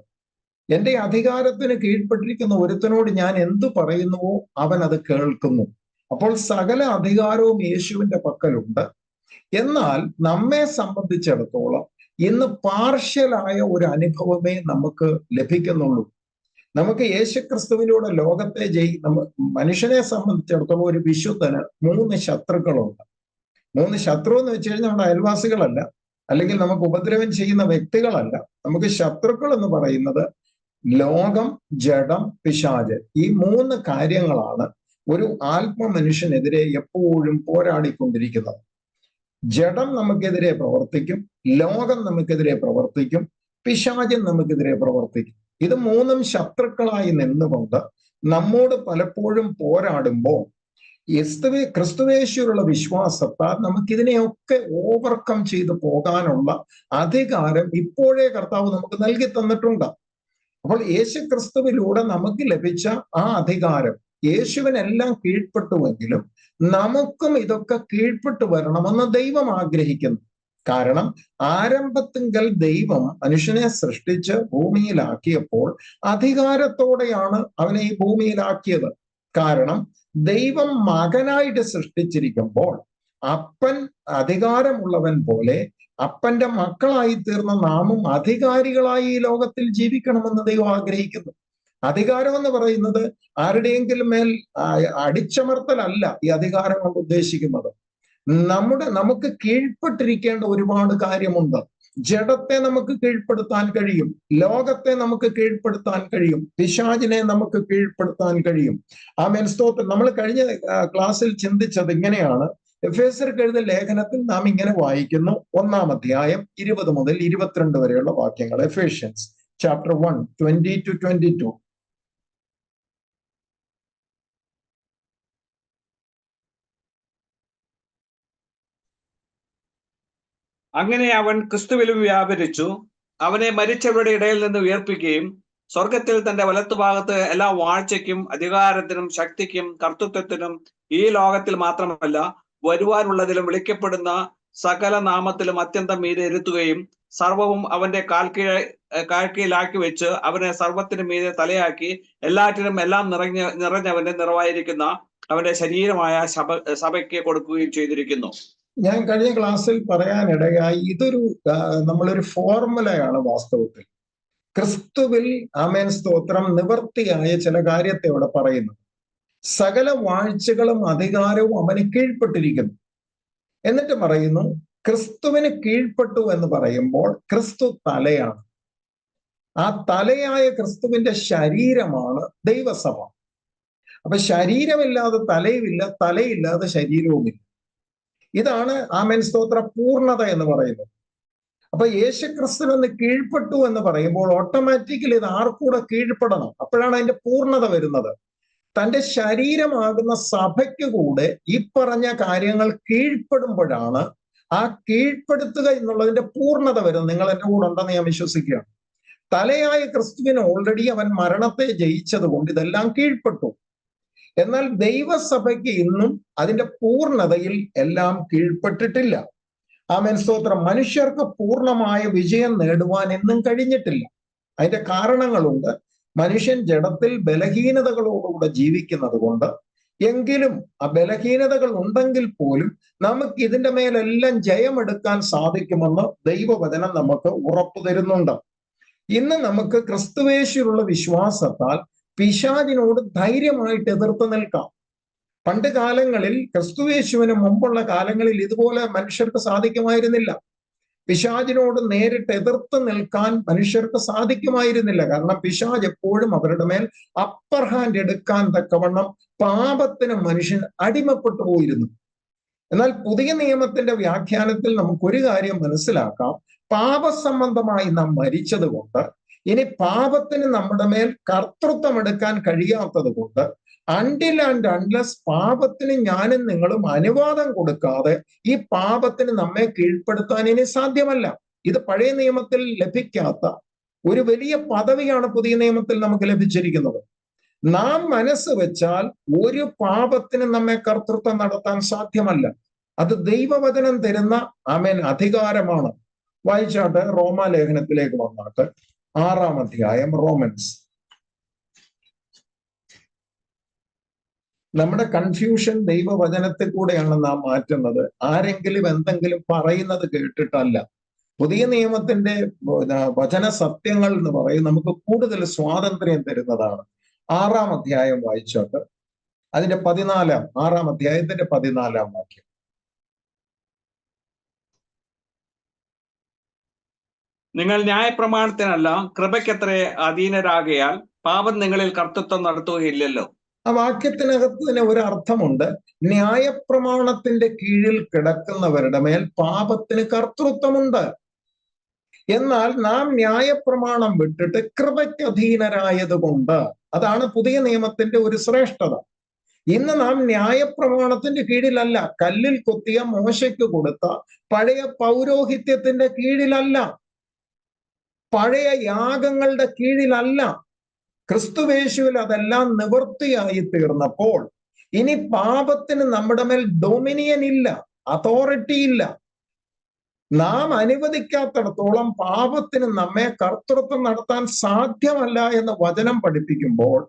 എന്റെ അധികാരത്തിന് കീഴ്പ്പെട്ടിരിക്കുന്ന ഒരുത്തനോട് ഞാൻ എന്തു പറയുന്നുവോ അവൻ അത് കേൾക്കുന്നു. അപ്പോൾ സകല അധികാരവും യേശുവിന്റെ പക്കലുണ്ട്. എന്നാൽ നമ്മെ സംബന്ധിച്ചിടത്തോളം ഇന്ന് പാർഷ്യലായ ഒരു അനുഭവമേ നമുക്ക് ലഭിക്കുന്നുള്ളൂ. നമുക്ക് യേശുക്രിസ്തുവിലൂടെ ലോകത്തെ മനുഷ്യനെ സംബന്ധിച്ചിടത്തോളം ഒരു വിശുദ്ധന് 3 ശത്രുക്കളുണ്ട്. 3 ശത്രു എന്ന് വെച്ച് കഴിഞ്ഞാൽ നമ്മുടെ അയൽവാസികളല്ല, അല്ലെങ്കിൽ നമുക്ക് ഉപദ്രവം ചെയ്യുന്ന വ്യക്തികളല്ല. നമുക്ക് ശത്രുക്കൾ എന്ന് പറയുന്നത് ലോകം, ജഡം, പിശാച്. ഈ 3 കാര്യങ്ങളാണ് ഒരു ആത്മ മനുഷ്യനെതിരെ എപ്പോഴും പോരാടിക്കൊണ്ടിരിക്കുന്നത്. ജഡം നമുക്കെതിരെ പ്രവർത്തിക്കും, ലോകം നമുക്കെതിരെ പ്രവർത്തിക്കും, പിശാചൻ നമുക്കെതിരെ പ്രവർത്തിക്കും. ഇത് 3 ശത്രുക്കളായി നിന്നുകൊണ്ട് നമ്മോട് പലപ്പോഴും പോരാടുമ്പോൾ ക്രിസ്തുവേശുവിലുള്ള വിശ്വാസത്താൽ നമുക്കിതിനെയൊക്കെ ഓവർകം ചെയ്ത് പോകാനുള്ള അധികാരം ഇപ്പോഴേ കർത്താവ് നമുക്ക് നൽകി തന്നിട്ടുണ്ട്. അപ്പോൾ യേശു ക്രിസ്തുവിലൂടെ നമുക്ക് ലഭിച്ച ആ അധികാരം, യേശുവിനെല്ലാം കീഴ്പ്പെട്ടുവെങ്കിലും നമുക്കും ഇതൊക്കെ കീഴ്പ്പെട്ടു വരണമെന്ന് ദൈവം ആഗ്രഹിക്കുന്നു. കാരണം ആരംഭത്തിങ്കൽ ദൈവം മനുഷ്യനെ സൃഷ്ടിച്ച് ഭൂമിയിലാക്കിയപ്പോൾ അധികാരത്തോടെയാണ് അവനെ ഈ ഭൂമിയിലാക്കിയത്. കാരണം ദൈവം മകനായിട്ട് സൃഷ്ടിച്ചിരിക്കുമ്പോൾ അപ്പൻ അധികാരമുള്ളവൻ പോലെ അപ്പന്റെ മക്കളായി തീർന്ന നാമും അധികാരികളായി ഈ ലോകത്തിൽ ജീവിക്കണമെന്ന് ദൈവം ആഗ്രഹിക്കുന്നു. അധികാരം എന്ന് പറയുന്നത് ആരുടെയെങ്കിലും മേൽ അടിച്ചമർത്തലല്ല ഈ അധികാരം കൊണ്ട് ഉദ്ദേശിക്കുന്നത്. നമുക്ക് കീഴ്പ്പെട്ടിരിക്കേണ്ട ഒരുപാട് കാര്യമുണ്ട്. ജഡത്തെ നമുക്ക് കീഴ്പ്പെടുത്താൻ കഴിയും, ലോകത്തെ നമുക്ക് കീഴ്പ്പെടുത്താൻ കഴിയും, പിശാചിനെ നമുക്ക് കീഴ്പ്പെടുത്താൻ കഴിയും. ആമേൻ, സ്തോത്രം. നമ്മൾ കഴിഞ്ഞ ക്ലാസ്സിൽ ചിന്തിച്ചത് ഇങ്ങനെയാണ്. എഫേസ്യർക്ക് എഴുതിയ ലേഖനത്തിൽ നാം ഇങ്ങനെ വായിക്കുന്നു, 1-ാം അധ്യായം 20 മുതൽ 22 വരെയുള്ള വാക്യങ്ങൾ. Ephesians chapter 1, 20-22. അങ്ങനെ അവൻ ക്രിസ്തുവിലും വ്യാപരിച്ചു, അവനെ മരിച്ചവരുടെ ഇടയിൽ നിന്ന് ഉയർപ്പിക്കുകയും സ്വർഗത്തിൽ തന്റെ വലത്തുഭാഗത്ത് എല്ലാ വാഴ്ചയ്ക്കും അധികാരത്തിനും ശക്തിക്കും കർത്തൃത്വത്തിനും ഈ ലോകത്തിൽ മാത്രമല്ല വരുവാനുള്ളതിലും വിളിക്കപ്പെടുന്ന സകല നാമത്തിലും അത്യന്തം മീതെ ഇരുത്തുകയും സർവവും അവന്റെ കാൽക്കീഴിലാക്കി വെച്ച് അവനെ സർവത്തിനും മീതെ തലയാക്കി എല്ലാറ്റിനും എല്ലാം നിറഞ്ഞവന്റെ നിറവായിരിക്കുന്ന അവന്റെ ശരീരമായ സഭയ്ക്ക് കൊടുക്കുകയും ചെയ്തിരിക്കുന്നു. ഞാൻ കഴിഞ്ഞ ക്ലാസ്സിൽ പറയാനിടയായി, ഇതൊരു നമ്മളൊരു ഫോർമുലയാണ് വാസ്തവത്തിൽ. ക്രിസ്തുവിൽ, ആമേൻ സ്തോത്രം, നിവർത്തിയായ ചില കാര്യത്തെ ഇവിടെ പറയുന്നു. സകല വാഴ്ചകളും അധികാരവും അവന് കീഴ്പ്പെട്ടിരിക്കുന്നു. എന്നിട്ട് പറയുന്നു ക്രിസ്തുവിന് കീഴ്പ്പെട്ടു എന്ന് പറയുമ്പോൾ ക്രിസ്തു തലയാണ്. ആ തലയായ ക്രിസ്തുവിന്റെ ശരീരമാണ് ദൈവസഭ. അപ്പൊ ശരീരമില്ലാതെ തലയുമില്ല, തലയില്ലാതെ ശരീരവുമില്ല. ഇതാണ് ആമേൻ സ്തോത്ര പൂർണ്ണത എന്ന് പറയുന്നത്. അപ്പൊ യേശുക്രിസ്തുവിന് കീഴ്പ്പെട്ടു എന്ന് പറയുമ്പോൾ ഓട്ടോമാറ്റിക്കലി ഇത് ആർക്കൂടെ കീഴ്പ്പെടണം. അപ്പോഴാണ് അതിന്റെ പൂർണ്ണത വരുന്നത്. തന്റെ ശരീരമാകുന്ന സഭയ്ക്ക് കൂടെ ഈ പറഞ്ഞ കാര്യങ്ങൾ കീഴ്പ്പെടുമ്പോഴാണ് ആ കീഴ്പ്പെടുത്തുക എന്നുള്ളതിന്റെ പൂർണ്ണത വരുന്നത്. നിങ്ങൾ എന്റെ കൂടെ ഉണ്ടെന്ന് ഞാൻ വിശ്വസിക്കുകയാണ്. തലയായ ക്രിസ്തുവിന് ഓൾറെഡി അവൻ മരണത്തെ ജയിച്ചത് കൊണ്ട് ഇതെല്ലാം കീഴ്പ്പെട്ടു. എന്നാൽ ദൈവസഭയ്ക്ക് ഇന്നും അതിന്റെ പൂർണ്ണതയിൽ എല്ലാം കീഴ്പ്പെട്ടിട്ടില്ല. ആമേൻ സ്തോത്രം. മനുഷ്യർക്ക് പൂർണ്ണമായ വിജയം നേടുവാൻ എന്നും കഴിഞ്ഞിട്ടില്ല. അതിന്റെ കാരണങ്ങളുണ്ട്. മനുഷ്യൻ ജഡത്തിൽ ബലഹീനതകളോടുകൂടെ ജീവിക്കുന്നത് കൊണ്ട്. എങ്കിലും ആ ബലഹീനതകൾ ഉണ്ടെങ്കിൽ പോലും നമുക്ക് ഇതിന്റെ മേലെല്ലാം ജയമെടുക്കാൻ സാധിക്കുമെന്ന് ദൈവവചനം നമുക്ക് ഉറപ്പു തരുന്നുണ്ട്. ഇന്ന് നമുക്ക് ക്രിസ്തുവേശുവിലുള്ള വിശ്വാസത്താൽ പിശാചിനോട് ധൈര്യമായിട്ട് എതിർത്ത് നിൽക്കാം. പണ്ട് കാലങ്ങളിൽ, ക്രിസ്തുവേശുവിന് മുമ്പുള്ള കാലങ്ങളിൽ ഇതുപോലെ മനുഷ്യർക്ക് സാധിക്കുമായിരുന്നില്ല. പിശാചിനോട് നേരിട്ട് എതിർത്ത് നിൽക്കാൻ മനുഷ്യർക്ക് സാധിക്കുമായിരുന്നില്ല. കാരണം പിശാച് എപ്പോഴും അവരുടെ മേൽ അപ്പർ ഹാൻഡ് എടുക്കാൻ തക്കവണ്ണം പാപത്തിന് മനുഷ്യൻ അടിമപ്പെട്ടു പോയിരുന്നു. എന്നാൽ പുതിയ നിയമത്തിന്റെ വ്യാഖ്യാനത്തിൽ നമുക്കൊരു കാര്യം മനസ്സിലാക്കാം. പാപസംബന്ധമായി നാം മരിച്ചത് കൊണ്ട് ഇനി പാപത്തിന് നമ്മുടെ മേൽ കർത്തൃത്വം എടുക്കാൻ കഴിയാത്തത് കൊണ്ട് അൺടിൽ ആൻഡ് അൺലെസ് പാപത്തിന് ഞാനും നിങ്ങളും അനുവാദം കൊടുക്കാതെ ഈ പാപത്തിന് നമ്മെ കീഴ്പ്പെടുത്താൻ ഇനി സാധ്യമല്ല. ഇത് പഴയ നിയമത്തിൽ ലഭിക്കാത്ത ഒരു വലിയ പദവിയാണ് പുതിയ നിയമത്തിൽ നമുക്ക് ലഭിച്ചിരിക്കുന്നത്. നാം മനസ്സ് വെച്ചാൽ ഒരു പാപത്തിന് നമ്മെ കർത്തൃത്വം നടത്താൻ സാധ്യമല്ല. അത് ദൈവവചനം തരുന്ന ആമേൻ അധികാരമാണ്. വായിച്ചാട്ട് റോമാലേഖനത്തിലേക്ക് വന്നാട്ട് 6-ാം അധ്യായം റോമൻസ്. നമ്മുടെ കൺഫ്യൂഷൻ ദൈവവചനത്തിൽ കൂടെയാണ് നാം മാറ്റുന്നത്. ആരെങ്കിലും എന്തെങ്കിലും പറയുന്നത് കേട്ടിട്ടല്ല. പുതിയ നിയമത്തിന്റെ വചന സത്യങ്ങൾ എന്ന് പറയും നമുക്ക് കൂടുതൽ സ്വാതന്ത്ര്യം തരുന്നതാണ്. 6-ാം അധ്യായം വായിച്ചോട്ട് അതിന്റെ 6-ാം അധ്യായത്തിന്റെ 14-ാം വാക്യം. നിങ്ങൾ ന്യായപ്രമാണത്തിനല്ല കൃപയ്ക്കത്രേ അധീനരാകയാൽ പാപം നിങ്ങളിൽ കർത്തൃത്വം നടത്തുകയില്ലല്ലോ. ആ വാക്യത്തിനകത്ത് തന്നെ ഒരു അർത്ഥമുണ്ട്. ന്യായപ്രമാണത്തിന്റെ കീഴിൽ കിടക്കുന്നവരുടെ മേൽ പാപത്തിന് കർത്തൃത്വമുണ്ട്. എന്നാൽ നാം ന്യായപ്രമാണം വിട്ടിട്ട് കൃപയ്ക്ക് അധീനരായത് കൊണ്ട്, അതാണ് പുതിയ നിയമത്തിന്റെ ഒരു ശ്രേഷ്ഠത. ഇന്ന് നാം ന്യായപ്രമാണത്തിന്റെ കീഴിലല്ല, കല്ലിൽ കൊത്തിയ മോശയ്ക്ക് കൊടുത്ത പഴയ പൗരോഹിത്യത്തിന്റെ കീഴിലല്ല, പഴയ യാഗങ്ങളുടെ കീഴിലല്ല. ക്രിസ്തുവേശുവിൽ അതെല്ലാം നിവൃത്തിയായി തീർന്നപ്പോൾ ഇനി പാപത്തിന് നമ്മുടെ മേൽ ഡൊമിനിയൻ ഇല്ല, അതോറിറ്റി ഇല്ല. നാം അനുവദിക്കാത്തിടത്തോളം പാപത്തിന് നമ്മെ കർത്തൃത്വം നടത്താൻ സാധ്യമല്ല എന്ന് വചനം പഠിപ്പിക്കുമ്പോൾ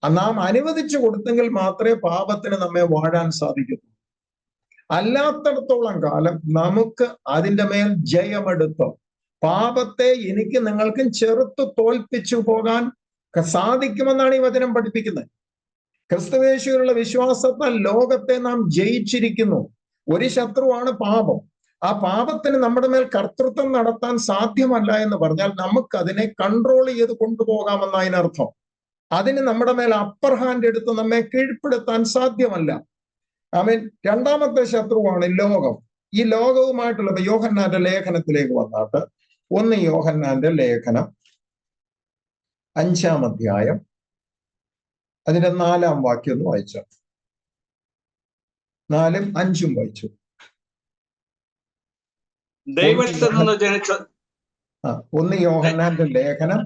നാം അനുവദിച്ചു കൊടുത്തെങ്കിൽ മാത്രമേ പാപത്തിന് നമ്മെ വാഴാൻ സാധിക്കൂ. അല്ലാത്തിടത്തോളം കാലം നമുക്ക് അതിൻ്റെ മേൽ ജയമെടുത്ത് പാപത്തെ എനിക്ക് നിങ്ങൾക്കും ചെറുത്ത് തോൽപ്പിച്ചു പോകാൻ സാധിക്കുമെന്നാണ് ഈ വചനം പഠിപ്പിക്കുന്നത്. ക്രിസ്തുവേശുവിലുള്ള വിശ്വാസത്താൽ ലോകത്തെ നാം ജയിച്ചിരിക്കുന്നു. ഒരു ശത്രുവാണ് പാപം. ആ പാപത്തിന് നമ്മുടെ മേൽ കർത്തൃത്വം നടത്താൻ സാധ്യമല്ല എന്ന് പറഞ്ഞാൽ നമുക്ക് അതിനെ കൺട്രോൾ ചെയ്ത് കൊണ്ടുപോകാമെന്ന അതിനർത്ഥം. അതിന് നമ്മുടെ മേൽ അപ്പർ ഹാൻഡ് എടുത്ത് നമ്മെ കീഴ്പ്പെടുത്താൻ സാധ്യമല്ല. ആമേൻ. രണ്ടാമത്തെ ശത്രുവാണ് ലോകം. ഈ ലോകവുമായിട്ടുള്ള യോഹന്നാന്റെ ലേഖനത്തിലേക്ക് വന്നാട്ട് 1 യോഹന്നാന്റെ ലേഖനം 5-ാം അധ്യായം അതിന്റെ 4-ാം വാക്യം ഒന്ന് വായിച്ചു. 4-ഉം 5-ഉം വായിച്ചു. ദൈവത്തിൽ നിന്ന് ജനിച്ച 1 യോഹന്നാന്റെ ലേഖനം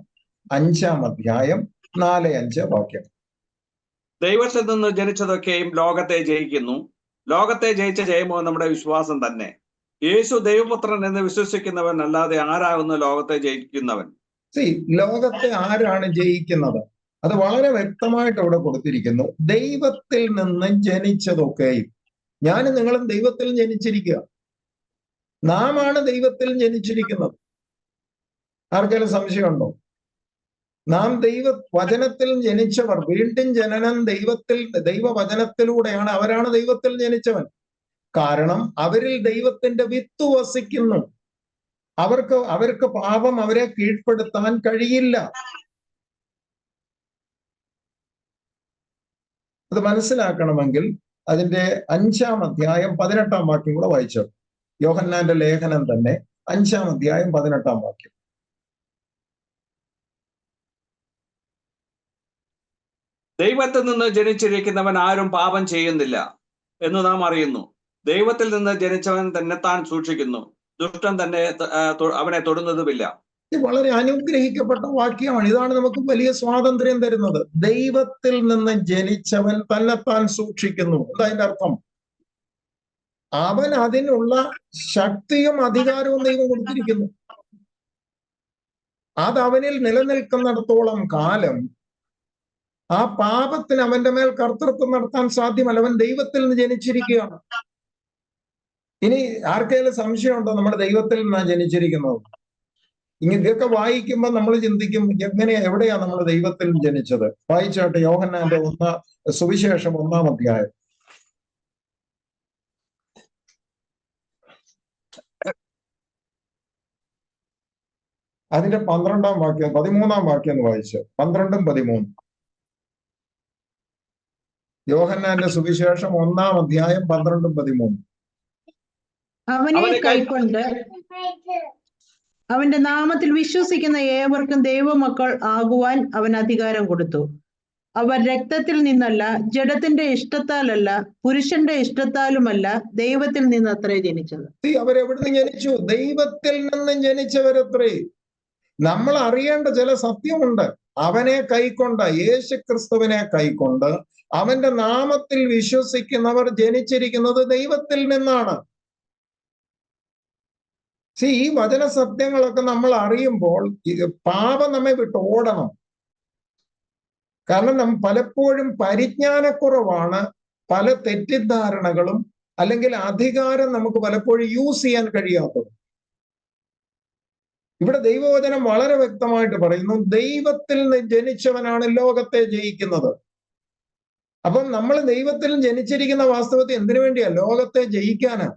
5-ാം അധ്യായം 4-5 വാക്യം. ദൈവത്തിൽ നിന്ന് ജനിച്ചതൊക്കെയും ലോകത്തെ ജയിക്കുന്നു. ലോകത്തെ ജയിച്ച ജയമോ നമ്മുടെ വിശ്വാസം തന്നെ. യേശു ദൈവപുത്രൻ എന്ന് വിശ്വസിക്കുന്നവൻ അല്ലാതെ ആരാകുന്നു ലോകത്തെ ജയിക്കുന്നവൻ? ലോകത്തെ ആരാണ് ജയിക്കുന്നത്? അത് വളരെ വ്യക്തമായിട്ട് അവിടെ കൊടുത്തിരിക്കുന്നു. ദൈവത്തിൽ നിന്ന് ജനിച്ചതൊക്കെയും. ഞാനും നിങ്ങളും ദൈവത്തിൽ ജനിച്ചിരിക്കുക. നാം ആണ് ദൈവത്തിൽ ജനിച്ചിരിക്കുന്നത്. ആർക്കെങ്കിലും സംശയമുണ്ടോ? നാം വചനത്തിൽ ജനിച്ചവർ. വീണ്ടും ജനനം ദൈവവചനത്തിലൂടെയാണ്. അവരാണ് ദൈവത്തിൽ ജനിച്ചവൻ. കാരണം അവരിൽ ദൈവത്തിന്റെ വിത്ത് വസിക്കുന്നു. അവർക്ക് പാപം അവരെ കീഴ്പ്പെടുത്താൻ കഴിയില്ല. അത് മനസ്സിലാക്കണമെങ്കിൽ അതിന്റെ 5-ാം അധ്യായം 18-ാം വാക്യം കൂടെ വായിച്ചു. യോഹന്നാന്റെ ലേഖനം തന്നെ 5-ാം അധ്യായം 18-ാം വാക്യം. ദൈവത്തിൽ നിന്ന് ജനിച്ചിരിക്കുന്നവൻ ആരും പാപം ചെയ്യുന്നില്ല എന്ന് നാം അറിയുന്നു. ദൈവത്തിൽ നിന്ന് ജനിച്ചവൻ തന്നെത്താൻ സൂക്ഷിക്കുന്നു. ദുഷ്ടൻ തന്നെ അവനെ തൊടുന്നതുമില്ല. വളരെ അനുഗ്രഹിക്കപ്പെട്ട വാക്യമാണ്. ഇതാണ് നമുക്ക് വലിയ സ്വാതന്ത്ര്യം തരുന്നത്. ദൈവത്തിൽ നിന്ന് ജനിച്ചവൻ തന്നെത്താൻ സൂക്ഷിക്കുന്നു. എന്താ അതിന്റെ അർത്ഥം? അവൻ അതിനുള്ള ശക്തിയും അധികാരവും ദൈവം കൊടുത്തിരിക്കുന്നു. അത് അവനിൽ നിലനിൽക്കുന്നിടത്തോളം കാലം ആ പാപത്തിന് അവന്റെ മേൽ കർത്തൃത്വം നടത്താൻ സാധ്യമല്ല. അവൻ ദൈവത്തിൽ നിന്ന് ജനിച്ചിരിക്കുകയാണ്. ഇനി ആർക്കെങ്കിലും സംശയമുണ്ടോ നമ്മുടെ ദൈവത്തിൽ നിന്നാണ് ജനിച്ചിരിക്കുന്നത്? ഇതൊക്കെ വായിക്കുമ്പോൾ നമ്മൾ ചിന്തിക്കും, എവിടെയാ നമ്മൾ ദൈവത്തിൽ ജനിച്ചത്? വായിച്ചാട്ടെ യോഹന്നാന്റെ സുവിശേഷം 1-ാം അധ്യായം. അതിന്റെ 12-ാം വാക്യം 13-ാം വാക്യം എന്ന് വായിച്ചു. 12-ഉം 13-ഉം. യോഹന്നാന്റെ സുവിശേഷം 1-ാം അധ്യായം 12-ഉം 13-ഉം. അവനെ കൈക്കൊണ്ട് അവന്റെ നാമത്തിൽ വിശ്വസിക്കുന്ന ഏവർക്കും ദൈവമക്കൾ ആകുവാൻ അവൻ അധികാരം കൊടുത്തു. അവർ രക്തത്തിൽ നിന്നല്ല, ജഡത്തിന്റെ ഇഷ്ടത്താലല്ല, പുരുഷന്റെ ഇഷ്ടത്താലുമല്ല, ദൈവത്തിൽ നിന്ന് അത്രേ ജനിച്ചത്. അവരെവിടുന്ന് ജനിച്ചു? ദൈവത്തിൽ നിന്നും ജനിച്ചവരത്രേ. നമ്മൾ അറിയേണ്ട ചില സത്യമുണ്ട്. അവനെ കൈക്കൊണ്ട്, യേശു ക്രിസ്തുവിനെ കൈക്കൊണ്ട് അവന്റെ നാമത്തിൽ വിശ്വസിക്കുന്നവർ ജനിച്ചിരിക്കുന്നത് ദൈവത്തിൽ നിന്നാണ്. ഈ വചന സത്യങ്ങളൊക്കെ നമ്മൾ അറിയുമ്പോൾ പാപം നമ്മെ വിട്ട് ഓടണം. കാരണം പലപ്പോഴും പരിജ്ഞാനക്കുറവാണ് പല തെറ്റിദ്ധാരണകളും, അല്ലെങ്കിൽ അധികാരം നമുക്ക് പലപ്പോഴും യൂസ് ചെയ്യാൻ കഴിയാത്തത്. ഇവിടെ ദൈവവചനം വളരെ വ്യക്തമായിട്ട് പറയുന്നു, ദൈവത്തിൽ നിന്ന് ജനിച്ചവനാണ് ലോകത്തെ ജയിക്കുന്നത്. അപ്പം നമ്മൾ ദൈവത്തിൽ ജനിച്ചിരിക്കുന്ന വാസ്തവത്തിൽ എന്തിനു വേണ്ടിയാ? ലോകത്തെ ജയിക്കാനാ.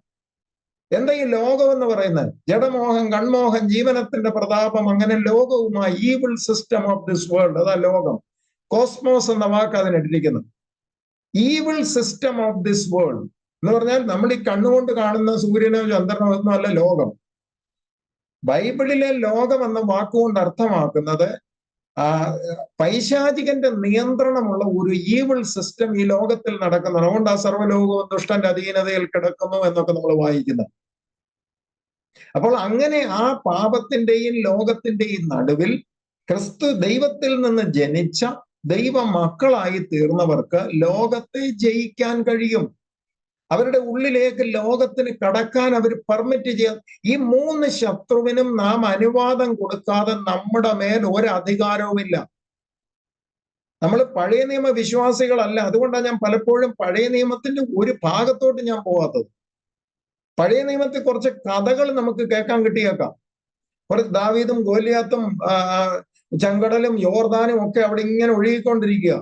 എന്താ ഈ ലോകം എന്ന് പറയുന്നത്? ജഡമോഹം, കൺമോഹം, ജീവനത്തിന്റെ പ്രതാപം, അങ്ങനെ ലോകവുമായി evil system of this world, അതാ ലോകം. കോസ്മോസ് എന്ന വാക്ക് അതിനിട്ടിരിക്കുന്നു. Evil system of this world എന്ന് പറഞ്ഞാൽ നമ്മൾ ഈ കണ്ണുകൊണ്ട് കാണുന്ന സൂര്യനോ ചന്ദ്രനോ ഒന്നും അല്ല ലോകം. ബൈബിളിലെ ലോകം എന്ന വാക്കുകൊണ്ട് അർത്ഥമാക്കുന്നത് പൈശാചികന്റെ നിയന്ത്രണമുള്ള ഒരു ഈവിൾ സിസ്റ്റം ഈ ലോകത്തിൽ നടക്കുന്നത്. അതുകൊണ്ട് ആ സർവ്വലോകവും ദുഷ്ടന്റെ അധീനതയിൽ കിടക്കുന്നു എന്നൊക്കെ നമ്മൾ വായിക്കുന്നത്. അപ്പോൾ അങ്ങനെ ആ പാപത്തിന്റെയും ലോകത്തിന്റെയും നടുവിൽ ക്രിസ്തു ദൈവത്തിൽ നിന്ന് ജനിച്ച ദൈവ മക്കളായി തീർന്നവർക്ക് ലോകത്തെ ജയിക്കാൻ കഴിയും. അവരുടെ ഉള്ളിലേക്ക് ലോകത്തിന് കടക്കാൻ അവർ പെർമിറ്റ് ചെയ്യാൻ. ഈ 3 ശത്രുവിനും നാം അനുവാദം കൊടുക്കാതെ നമ്മുടെ മേൽ ഒരു അധികാരവുമില്ല. നമ്മൾ പഴയ നിയമ വിശ്വാസികളല്ല. അതുകൊണ്ടാണ് ഞാൻ പലപ്പോഴും പഴയ നിയമത്തിന്റെ ഒരു ഭാഗത്തോട്ട് ഞാൻ പോകാത്തത്. പഴയ നിയമത്തിൽ കുറച്ച് കഥകൾ നമുക്ക് കേൾക്കാൻ കിട്ടിയേക്കാം. കുറച്ച് ദാവീദും ഗോലിയാത്തും ചെങ്കടലും യോർദാനും ഒക്കെ അവിടെ ഇങ്ങനെ ഒഴുകിക്കൊണ്ടിരിക്കുക.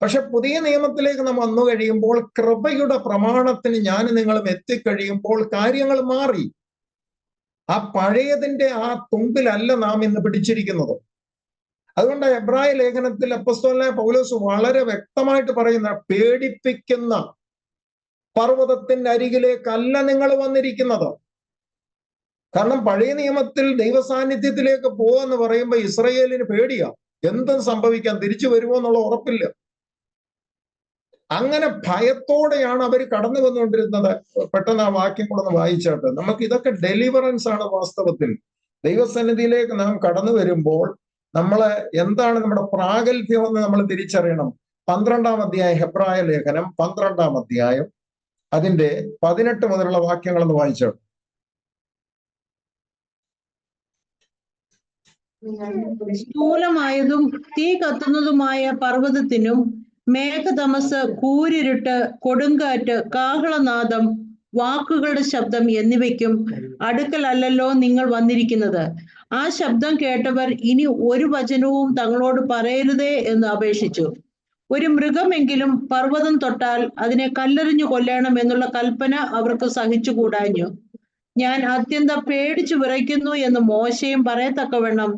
പക്ഷെ പുതിയ നിയമത്തിലേക്ക് നാം വന്നു കഴിയുമ്പോൾ, കൃപയുടെ പ്രമാണത്തിന് ഞാൻ നിങ്ങളും എത്തിക്കഴിയുമ്പോൾ കാര്യങ്ങൾ മാറി. ആ പഴയതിന്റെ ആ തുമ്പിലല്ല നാം ഇന്ന് പിടിച്ചിരിക്കുന്നത്. അതുകൊണ്ട് എബ്രായ ലേഖനത്തിൽ അപ്പോസ്തലനായ പൗലോസ് വളരെ വ്യക്തമായിട്ട് പറയുന്ന, പേടിപ്പിക്കുന്ന പർവ്വതത്തിന്റെ അരികിലേക്കല്ല നിങ്ങൾ വന്നിരിക്കുന്നത്. കാരണം പഴയ നിയമത്തിൽ ദൈവസാന്നിധ്യത്തിലേക്ക് പോവാന്ന് പറയുമ്പോൾ ഇസ്രയേലിന് പേടിയാ, എന്തും സംഭവിക്കാം, തിരിച്ചു വരുമോ എന്നുള്ള ഉറപ്പില്ല. അങ്ങനെ ഭയത്തോടെയാണ് അവർ കടന്നു വന്നുകൊണ്ടിരുന്നത്. പെട്ടെന്ന് ആ വാക്യം കൂടെ ഒന്ന് വായിച്ചാട്ട്. നമുക്ക് ഇതൊക്കെ ഡെലിവറൻസ് ആണ് വാസ്തവത്തിൽ. ദൈവസന്നിധിയിലേക്ക് നാം കടന്നു വരുമ്പോൾ നമ്മളെ എന്താണ് നമ്മുടെ പ്രാഗൽഭ്യം എന്ന് നമ്മൾ തിരിച്ചറിയണം. 12-ാം അധ്യായം, ഹെബ്രായ ലേഖനം 12-ാം അധ്യായം അതിന്റെ 18 മുതലുള്ള വാക്യങ്ങളൊന്ന് വായിച്ചാട്ട്. സ്ഥൂലമായതും തീ കത്തുന്നതുമായ പർവ്വതത്തിനും മേഘതമസ്, കൂരിരുട്ട്, കൊടുങ്കാറ്റ്, കാഹളനാദം, വാക്കുകളുടെ ശബ്ദം എന്നിവയ്ക്കും അടുക്കലല്ലോ നിങ്ങൾ വന്നിരിക്കുന്നത്. ആ ശബ്ദം കേട്ടവർ ഇനി ഒരു വചനവും തങ്ങളോട് പറയരുതേ എന്ന് അപേക്ഷിച്ചു. ഒരു മൃഗമെങ്കിലും പർവ്വതം തൊട്ടാൽ അതിനെ കല്ലെറിഞ്ഞു കൊല്ലണം എന്നുള്ള കൽപ്പന അവർക്ക് സഹിച്ചുകൂടാഞ്ഞു. ഞാൻ അത്യന്തം പേടിച്ചു വിറയ്ക്കുന്നു എന്ന് മോശയും പറയത്തക്കവണ്ണം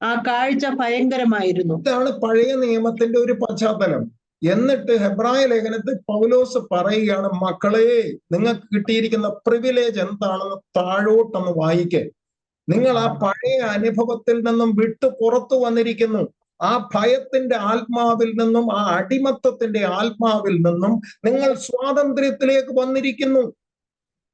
ആ കാഴ്ച ഭയങ്കരമായിരുന്നു. ഇതാണ് പഴയ നിയമത്തിന്റെ ഒരു പശ്ചാത്തലം. എന്നിട്ട് ഹെബ്രായ ലേഖനത്തിൽ പൗലോസ് പറയുകയാണ്, മക്കളെ, നിങ്ങൾക്ക് കിട്ടിയിരിക്കുന്ന പ്രിവിലേജ് എന്താണെന്ന് താഴോട്ടൊന്ന് വായിക്കേ. നിങ്ങൾ ആ പഴയ അനുഭവത്തിൽ നിന്നും വിട്ടു പുറത്തു വന്നിരിക്കുന്നു. ആ ഭയത്തിന്റെ ആത്മാവിൽ നിന്നും, ആ അടിമത്തത്തിന്റെ ആത്മാവിൽ നിന്നും നിങ്ങൾ സ്വാതന്ത്ര്യത്തിലേക്ക് വന്നിരിക്കുന്നു.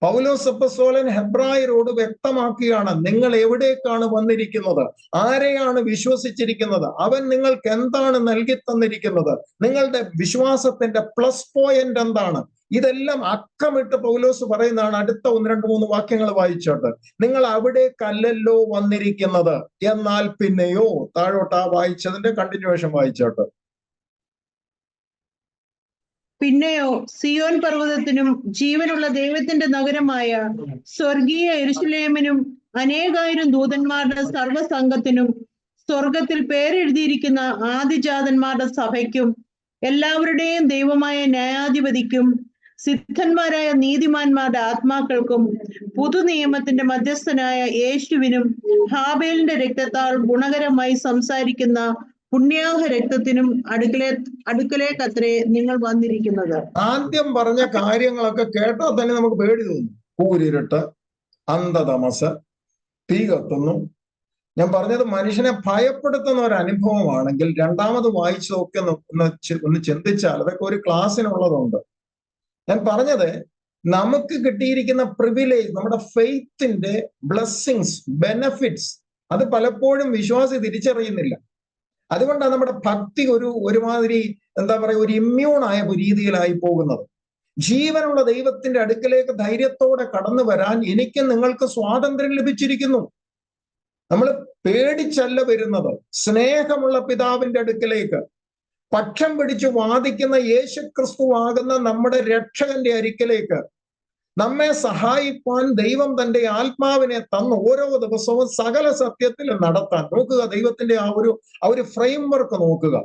പൗലോസ് അപ്പോസ്തലൻ ഹെബ്രായരോട് വ്യക്തമാക്കുകയാണ്, നിങ്ങൾ എവിടേക്കാണ് വന്നിരിക്കുന്നത്, ആരെയാണ് വിശ്വസിച്ചിരിക്കുന്നത്, അവൻ നിങ്ങൾക്ക് എന്താണ് നൽകി തന്നിരിക്കുന്നത്, നിങ്ങളുടെ വിശ്വാസത്തിന്റെ പ്ലസ് പോയിന്റ് എന്താണ്. ഇതെല്ലാം അക്കമിട്ട് പൗലോസ് പറയുന്നതാണ്. അടുത്ത 1-2-3 വാക്യങ്ങൾ വായിച്ചോട്ട്. നിങ്ങൾ അവിടേക്കല്ലല്ലോ വന്നിരിക്കുന്നത്, എന്നാൽ പിന്നെയോ, താഴോട്ട് ആ വായിച്ചതിന്റെ കണ്ടിന്യൂവേഷൻ വായിച്ചോട്ട്. പിന്നെയോ സിയോൻ പർവ്വതത്തിനും ജീവനുള്ള ദൈവത്തിന്റെ നഗരമായ സ്വർഗീയ യെരൂശലേമിനും അനേകായിരം ദൂതന്മാരുടെ സർവ്വസംഘത്തിനും സ്വർഗത്തിൽ പേരെഴുതിയിരിക്കുന്ന ആദിജാതന്മാരുടെ സഭയ്ക്കും എല്ലാവരുടെയും ദൈവമായ ന്യായാധിപതിക്കും സിദ്ധന്മാരായ നീതിമാന്മാരുടെ ആത്മാക്കൾക്കും പുതുനിയമത്തിന്റെ മധ്യസ്ഥനായ യേശുവിനും ഹാബേലിന്റെ രക്തത്താൽ ഗുണകരമായി സംസാരിക്കുന്ന പുണ്യാഹ രക്തത്തിനും അടുക്കലേക്കത്രേ നിങ്ങൾ വന്നിരിക്കുന്നത്. ആദ്യം പറഞ്ഞ കാര്യങ്ങളൊക്കെ കേട്ടാൽ തന്നെ നമുക്ക് പേടി തോന്നും. കൂരിരുട്ട്, അന്ധതമസ്, തീ കത്തുന്നു. ഞാൻ പറഞ്ഞത് മനുഷ്യനെ ഭയപ്പെടുത്തുന്ന ഒരു അനുഭവമാണെങ്കിൽ രണ്ടാമത് വായിച്ചതൊക്കെ ഒന്ന് ചിന്തിച്ചാൽ അതൊക്കെ ഒരു ക്ലാസ്സിനുള്ളതുണ്ട്. ഞാൻ പറഞ്ഞത് നമുക്ക് കിട്ടിയിരിക്കുന്ന പ്രിവിലേജ്, നമ്മുടെ ഫെയ്ത്തിന്റെ ബ്ലെസ്സിങ്സ്, ബെനഫിറ്റ്സ്, അത് പലപ്പോഴും വിശ്വാസി തിരിച്ചറിയുന്നില്ല. അതുകൊണ്ടാണ് നമ്മുടെ ഭക്തി ഒരുമാതിരി എന്താ പറയുക, ഒരു ഇമ്മ്യൂണായ രീതിയിലായി പോകുന്നത്. ജീവനുള്ള ദൈവത്തിന്റെ അടുക്കലേക്ക് ധൈര്യത്തോടെ കടന്നു വരാൻ എനിക്ക് നിങ്ങൾക്ക് സ്വാതന്ത്ര്യം ലഭിച്ചിരിക്കുന്നു. നമ്മൾ പേടിച്ചല്ല വരുന്നത്, സ്നേഹമുള്ള പിതാവിന്റെ അടുക്കലേക്ക്, പക്ഷം പിടിച്ചു വാദിക്കുന്ന യേശുക്രിസ്തു ആകുന്ന നമ്മുടെ രക്ഷകന്റെ അരിക്കലേക്ക്, നമ്മെ സഹായിപ്പാൻ ദൈവം തന്റെ ആത്മാവിനെ തന്ന് ഓരോ ദിവസവും സകല സത്യത്തിൽ നടത്താൻ നോക്കുക. ദൈവത്തിന്റെ ആ ഒരു ഫ്രെയിം വർക്ക് നോക്കുക.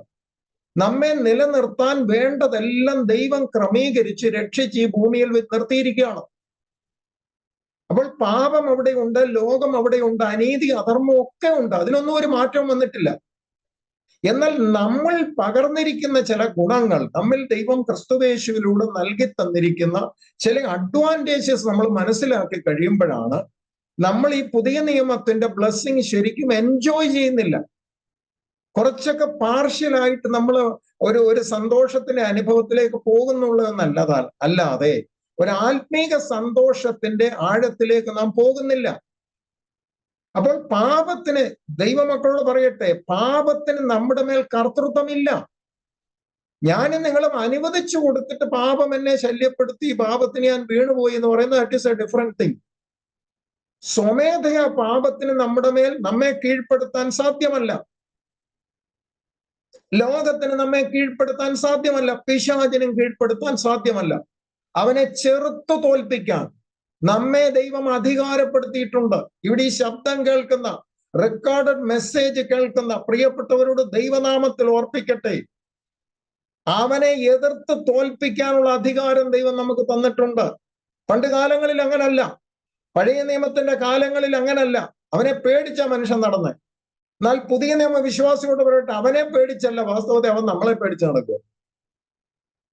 നമ്മെ നിലനിർത്താൻ വേണ്ടതെല്ലാം ദൈവം ക്രമീകരിച്ച് രക്ഷിച്ച് ഈ ഭൂമിയിൽ നിർത്തിയിരിക്കുകയാണ്. അപ്പോൾ പാപം അവിടെയുണ്ട്, ലോകം അവിടെയുണ്ട്, അനീതി അധർമ്മം ഒക്കെ ഉണ്ട്. അതിനൊന്നും ഒരു മാറ്റവും വന്നിട്ടില്ല. എന്നാൽ നമ്മൾ പകർന്നിരിക്കുന്ന ചില ഗുണങ്ങൾ, നമ്മിൽ ദൈവം ക്രിസ്തുയേശുവിലൂടെ നൽകി തന്നിരിക്കുന്ന ചില അഡ്വാൻറ്റേജസ് നമ്മൾ മനസ്സിലാക്കി കഴിയുമ്പോഴാണ് നമ്മൾ ഈ പുതിയ നിയമത്തിന്റെ ബ്ലെസ്സിങ് ശരിക്കും എൻജോയ് ചെയ്യുന്നില്ല. കുറച്ചൊക്കെ പാർഷ്യലായിട്ട് നമ്മൾ ഒരു സന്തോഷത്തിന്റെ അനുഭവത്തിലേക്ക് പോകുന്നുള്ളൂ അല്ലാതെ ഒരു ആത്മീക സന്തോഷത്തിന്റെ ആഴത്തിലേക്ക് നാം പോകുന്നില്ല. അപ്പോൾ പാപത്തിന്, ദൈവമക്കളോട് പറയട്ടെ, പാപത്തിന് നമ്മുടെ മേൽ കർത്തൃത്വമില്ല. ഞാനും നിങ്ങളും അനുവദിച്ചു കൊടുത്തിട്ട് പാപം എന്നെ ശല്യപ്പെടുത്തി, പാപത്തിന് ഞാൻ വീണുപോയി എന്ന് പറയുന്നത് that is A different thing. സ്വമേധയാ പാപത്തിന് നമ്മുടെ മേൽ നമ്മെ കീഴ്പ്പെടുത്താൻ സാധ്യമല്ല. ലോകത്തിന് നമ്മെ കീഴ്പ്പെടുത്താൻ സാധ്യമല്ല. പിശാചിനും കീഴ്പ്പെടുത്താൻ സാധ്യമല്ല. അവനെ ചെറുത്തു തോൽപ്പിക്കാൻ നമ്മെ ദൈവം അധികാരപ്പെടുത്തിയിട്ടുണ്ട്. ഇവിടെ ഈ ശബ്ദം കേൾക്കുന്ന, റെക്കോർഡഡ് മെസ്സേജ് കേൾക്കുന്ന പ്രിയപ്പെട്ടവരോട് ദൈവനാമത്തിൽ ഓർപ്പിക്കട്ടെ, അവനെ എതിർത്ത് തോൽപ്പിക്കാനുള്ള അധികാരം ദൈവം നമുക്ക് തന്നിട്ടുണ്ട്. പണ്ട് കാലങ്ങളിൽ അങ്ങനല്ല, പഴയ നിയമത്തിന്റെ കാലങ്ങളിൽ അങ്ങനല്ല. അവനെ പേടിച്ച മനുഷ്യൻ നടന്നേ. എന്നാൽ പുതിയ നിയമ വിശ്വാസിയോട് പറയട്ടെ, അവനെ പേടിച്ചല്ല, വാസ്തവത്തിൽ അവൻ നമ്മളെ പേടിച്ച് നടക്കുക.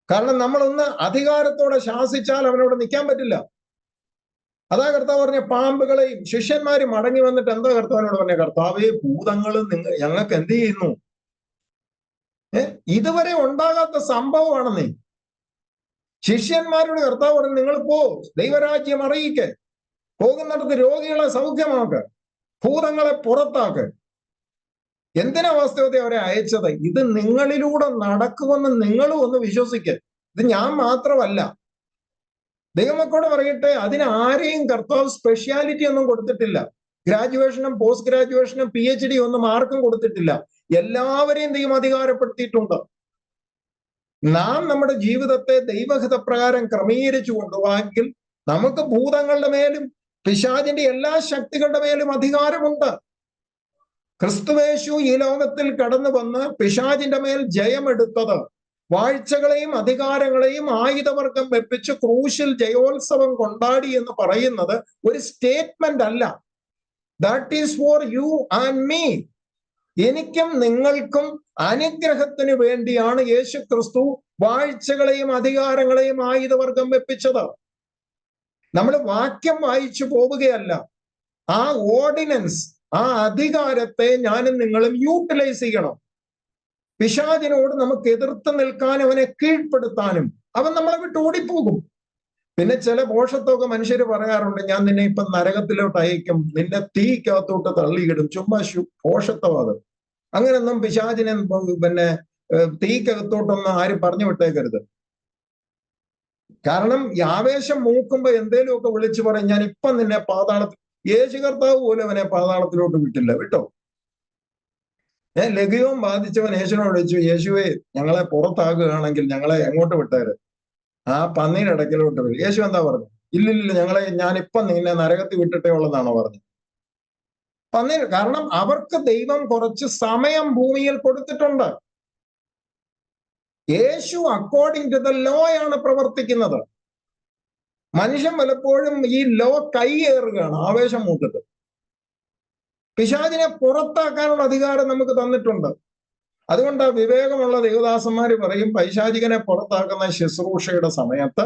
കാരണം നമ്മളൊന്ന് അധികാരത്തോടെ ശാസിച്ചാൽ അവനോട് നിൽക്കാൻ പറ്റില്ല. അതാ കർത്താവ് പറഞ്ഞ പാമ്പുകളെയും ശിഷ്യന്മാര് മടങ്ങി വന്നിട്ട് എന്താ കർത്താവിനോട് പറഞ്ഞ, കർത്താവേ ഭൂതങ്ങളും ഞങ്ങൾക്ക് എന്ത് ചെയ്യുന്നു? ഇതുവരെ ഉണ്ടാകാത്ത സംഭവമാണെന്നേ. ശിഷ്യന്മാരോട് കർത്താവ് പറഞ്ഞു, നിങ്ങൾ പോ, ദൈവരാജ്യം അറിയിക്ക്, പോകുന്നിടത്ത് രോഗികളെ സൗഖ്യമാക്ക്, ഭൂതങ്ങളെ പുറത്താക്ക്. എന്തിനാ വാസ്തവത്തെ അവരെ അയച്ചത്? ഇത് നിങ്ങളിലൂടെ നടക്കുമെന്ന് നിങ്ങളും ഒന്ന് വിശ്വസിക്ക്. ഇത് ഞാൻ മാത്രമല്ല. ദൈവമക്കളോട് പറയട്ടെ, അതിന് ആരെയും കർത്താവ് സ്പെഷ്യാലിറ്റി ഒന്നും കൊടുത്തിട്ടില്ല. ഗ്രാജുവേഷനും പോസ്റ്റ് ഗ്രാജുവേഷനും PhD ഒന്നും ആർക്കും കൊടുത്തിട്ടില്ല. എല്ലാവരെയും ദൈവം അധികാരപ്പെടുത്തിയിട്ടുണ്ട്. നാം നമ്മുടെ ജീവിതത്തെ ദൈവഹിതപ്രകാരം ക്രമീകരിച്ചു കൊണ്ടുപോയെങ്കിൽ നമുക്ക് ഭൂതങ്ങളുടെ മേലും പിശാചിന്റെ എല്ലാ ശക്തികളുടെ മേലും അധികാരമുണ്ട്. ക്രിസ്തുയേശു ഈ ലോകത്തിൽ കടന്നു വന്ന് പിശാചിന്റെ മേൽ ജയമെടുത്തത്, വാഴ്ചകളെയും അധികാരങ്ങളെയും ആയുധവർഗം വെപ്പിച്ച് ക്രൂശിൽ ജയോത്സവം കൊണ്ടാടി എന്ന് പറയുന്നത് ഒരു സ്റ്റേറ്റ്മെന്റ് അല്ല. That is for you and me. എനിക്കും നിങ്ങൾക്കും അനുഗ്രഹത്തിന് വേണ്ടിയാണ് യേശു ക്രിസ്തു വാഴ്ചകളെയും അധികാരങ്ങളെയും ആയുധവർഗം വെപ്പിച്ചത്. നമ്മൾ വാക്യം വായിച്ചു പോവുകയല്ല. ആ ഓർഡിനൻസ്, ആ അധികാരത്തെ ഞാനും നിങ്ങളും യൂട്ടിലൈസ് ചെയ്യണം. പിശാചിനോട് നമുക്ക് എതിർത്ത് നിൽക്കാനും അവനെ കീഴ്പ്പെടുത്താനും അവൻ നമ്മളെ വിട്ട് ഓടിപ്പോകും. പിന്നെ ചില ഭോഷത്തൊക്കെ മനുഷ്യർ പറയാറുണ്ട്, ഞാൻ നിന്നെ ഇപ്പൊ നരകത്തിലോട്ട് അയക്കും, നിന്നെ തീക്കകത്തോട്ട് തള്ളിയിടും. ചുമ്മാ ഭോഷത്വവാദം. അങ്ങനെയൊന്നും പിശാചിനെ പിന്നെ തീക്കകത്തോട്ടൊന്നും ആരും പറഞ്ഞു വിട്ടേക്കരുത്. കാരണം ഈ ആവേശം മൂക്കുമ്പോ എന്തേലുമൊക്കെ വിളിച്ചു പറയും, ഞാൻ ഇപ്പം നിന്നെ പാതാളത്തിൽ. യേശു കർത്താവ് പോലും അവനെ പാതാളത്തിലോട്ട് വിട്ടില്ല, വിട്ടോ? ലഘുവും ബാധിച്ചവൻ യേശുവിനോട് വിളിച്ചു, യേശുവെ ഞങ്ങളെ പുറത്താകുകയാണെങ്കിൽ ഞങ്ങളെ എങ്ങോട്ട് വിട്ടേര്? ആ പന്നീരുടെ ഇടയ്ക്കിലോട്ട് വരും. യേശു എന്താ പറഞ്ഞു? ഇല്ലില്ല, ഞാനിപ്പം നിന്നെ നരകത്തിൽ വിട്ടിട്ടേ ഉള്ളതാണോ പറഞ്ഞത്? പന്നീർ. കാരണം അവർക്ക് ദൈവം കുറച്ച് സമയം ഭൂമിയിൽ കൊടുത്തിട്ടുണ്ട്. യേശു അക്കോർഡിംഗ് ടു ദ ലോ ആണ് പ്രവർത്തിക്കുന്നത്. മനുഷ്യൻ പലപ്പോഴും ഈ ലോ കൈയേറുകയാണ് ആവേശം മൂത്തിട്ട്. പിശാചിനെ പുറത്താക്കാനുള്ള അധികാരം നമുക്ക് തന്നിട്ടുണ്ട്. അതുകൊണ്ട് വിവേകമുള്ള ദേവദാസന്മാര് പറയും, പൈശാചികനെ പുറത്താക്കുന്ന ശുശ്രൂഷയുടെ സമയത്ത്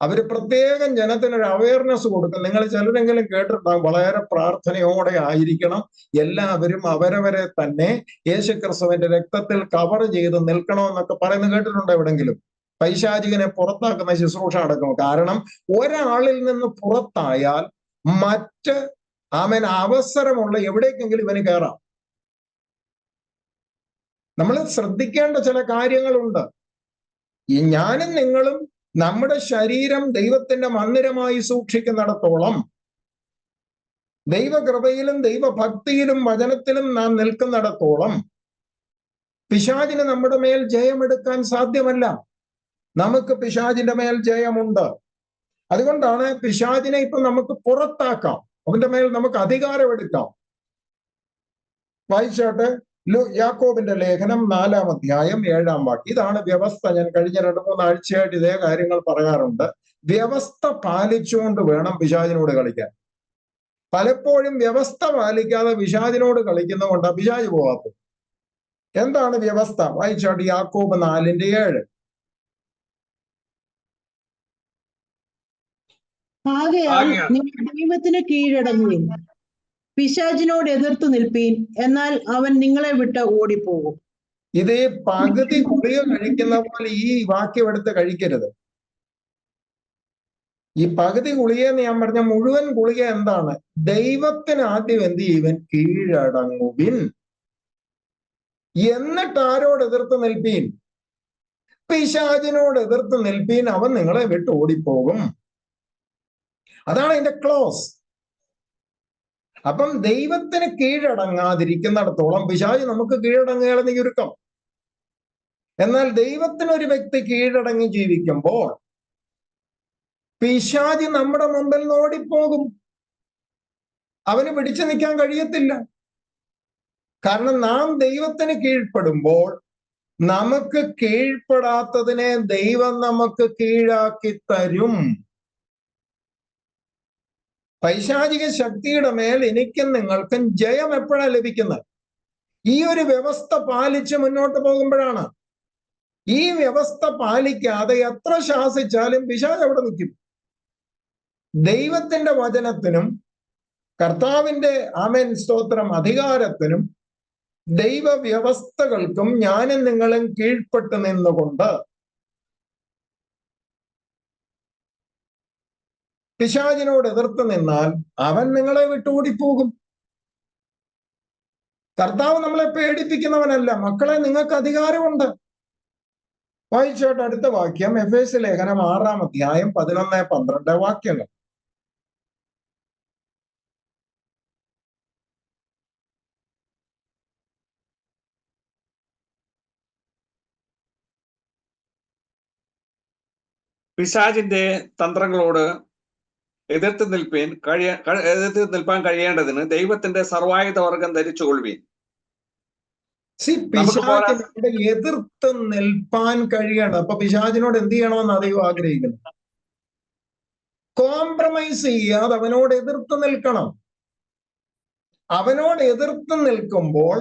അവര് പ്രത്യേകം ജനത്തിനൊരു അവയർനെസ് കൊടുക്കും. നിങ്ങൾ ചിലരെങ്കിലും കേട്ടിട്ടുണ്ടാകും, വളരെ പ്രാർത്ഥനയോടെ ആയിരിക്കണം, എല്ലാവരും അവരവരെ തന്നെ യേശുക്രിസ്തുവിന്റെ രക്തത്തിൽ കവർ ചെയ്ത് നിൽക്കണമെന്നൊക്കെ പറയുന്നത് കേട്ടിട്ടുണ്ടോ എവിടെങ്കിലും? പൈശാചികനെ പുറത്താക്കുന്ന ശുശ്രൂഷ നടക്കും. കാരണം ഒരാളിൽ നിന്ന് പുറത്തായാൽ മറ്റ് അവസരമുള്ള എവിടേക്കെങ്കിലും ഇവന് കയറാം. നമ്മൾ ശ്രദ്ധിക്കേണ്ട ചില കാര്യങ്ങളുണ്ട്. ഈ ഞാനും നിങ്ങളും നമ്മുടെ ശരീരം ദൈവത്തിന്റെ മന്ദിരമായി സൂക്ഷിക്കുന്നിടത്തോളം, ദൈവകൃപയിലും ദൈവഭക്തിയിലും വചനത്തിലും നാം നിൽക്കുന്നിടത്തോളം പിശാചിന് നമ്മുടെ മേൽ ജയമെടുക്കാൻ സാധ്യമല്ല. നമുക്ക് പിശാചിന്റെ മേൽ ജയമുണ്ട്. അതുകൊണ്ടാണ് പിശാചിനെ ഇപ്പൊ നമുക്ക് പുറത്താക്കാം, അവന്റെ മേൽ നമുക്ക് അധികാരം എടുക്കാം. വായിച്ചോട്ടെ, യാക്കോബിന്റെ ലേഖനം 4-ാം അധ്യായം 7-ാം വാക്യം. ഇതാണ് വ്യവസ്ഥ. ഞാൻ കഴിഞ്ഞ 2-3 ആഴ്ചയായിട്ട് ഇതേ കാര്യങ്ങൾ പറയാറുണ്ട്. വ്യവസ്ഥ പാലിച്ചുകൊണ്ട് വേണം പിശാചിനോട് കളിക്കാൻ. പലപ്പോഴും വ്യവസ്ഥ പാലിക്കാതെ പിശാചിനോട് കളിക്കുന്നതുകൊണ്ട് പിശാച് പോവാത്തത്. എന്താണ് വ്യവസ്ഥ? വായിച്ചോട്ടെ, യാക്കോബ് 4:7. ആകയാൽ നിങ്ങൾ ദൈവത്തിന് കീഴടങ്ങുവിൻ, പിശാചിനോട് എതിർത്തു നിൽപ്പീൻ, എന്നാൽ അവൻ നിങ്ങളെ വിട്ട് ഓടിപ്പോകും. ഇതേ പകുതി ഗുളിക കഴിക്കുന്ന പോലെ ഈ വാക്യം എടുത്ത് കഴിക്കരുത്. ഈ പകുതി ഗുളികയെന്ന് ഞാൻ പറഞ്ഞ മുഴുവൻ ഗുളിക എന്താണ്? ദൈവത്തിന് ആദ്യം എന്ത് ചെയ്യുവൻ? കീഴടങ്ങുവിൻ, എന്നിട്ട് ആരോട് എതിർത്ത് നിൽപ്പീൻ? പിശാചിനോട് എതിർത്ത് നിൽപ്പീൻ, അവൻ നിങ്ങളെ വിട്ട് ഓടിപ്പോകും. അതാണ് അതിന്റെ ക്ലോസ്. അപ്പം ദൈവത്തിന് കീഴടങ്ങാതിരിക്കുന്നിടത്തോളം പിശാച് നമുക്ക് കീഴടങ്ങുകയാണെന്ന് ചുരുക്കം. എന്നാൽ ദൈവത്തിന് ഒരു വ്യക്തി കീഴടങ്ങി ജീവിക്കുമ്പോൾ പിശാച് നമ്മുടെ മുമ്പിൽ നിന്ന് ഓടിപ്പോകും. അവന് പിടിച്ചു നിൽക്കാൻ കഴിയത്തില്ല. കാരണം നാം ദൈവത്തിന് കീഴ്പ്പെടുമ്പോൾ നമുക്ക് കീഴ്പ്പെടാത്തതിനെ ദൈവം നമുക്ക് കീഴാക്കി തരും. പൈശാചിക ശക്തിയുടെ മേൽ എനിക്കും നിങ്ങൾക്കും ജയം എപ്പോഴാണ് ലഭിക്കുന്നത്? ഈ ഒരു വ്യവസ്ഥ പാലിച്ച് മുന്നോട്ട് പോകുമ്പോഴാണ്. ഈ വ്യവസ്ഥ പാലിക്കാതെ എത്ര ശാസിച്ചാലും പിശാച് അവിടെ നിൽക്കും. ദൈവത്തിന്റെ വചനത്തിനും കർത്താവിന്റെ ആമേൻ സ്തോത്രം അധികാരത്തിനും ദൈവ വ്യവസ്ഥകൾക്കും ഞാനും നിങ്ങളും കീഴ്പ്പെട്ട് നിന്നുകൊണ്ട് പിശാചിനോട് എതിർത്ത് നിന്നാൽ അവൻ നിങ്ങളെ വിട്ടുകൂടിപ്പോകും. കർത്താവ് നമ്മളെ പേടിപ്പിക്കുന്നവനല്ല. മക്കളെ, നിങ്ങൾക്ക് അധികാരമുണ്ട്. വായിച്ചോട്ടെ അടുത്ത വാക്യം, എഫേസ്യ ലേഖനം 6-ാം അധ്യായം 11-12 വാക്യങ്ങൾ. പിശാചിന്റെ തന്ത്രങ്ങളോട് എതിർത്ത് നിൽപ്പാൻ കഴിയേണ്ടതിന് ദൈവത്തിന്റെ സർവായുധ വർഗം ധരിച്ചുകൊള്ളുവീൻ. പിശാചിനോട് എതിർത്ത് നിൽപ്പാൻ കഴിയണം. അപ്പൊ പിശാചിനോട് എന്ത് ചെയ്യണമെന്ന് ദൈവം ആഗ്രഹിക്കുന്നു? കോംപ്രമൈസ് ചെയ്യാതെ അവനോട് എതിർത്ത് നിൽക്കണം. അവനോട് എതിർത്ത് നിൽക്കുമ്പോൾ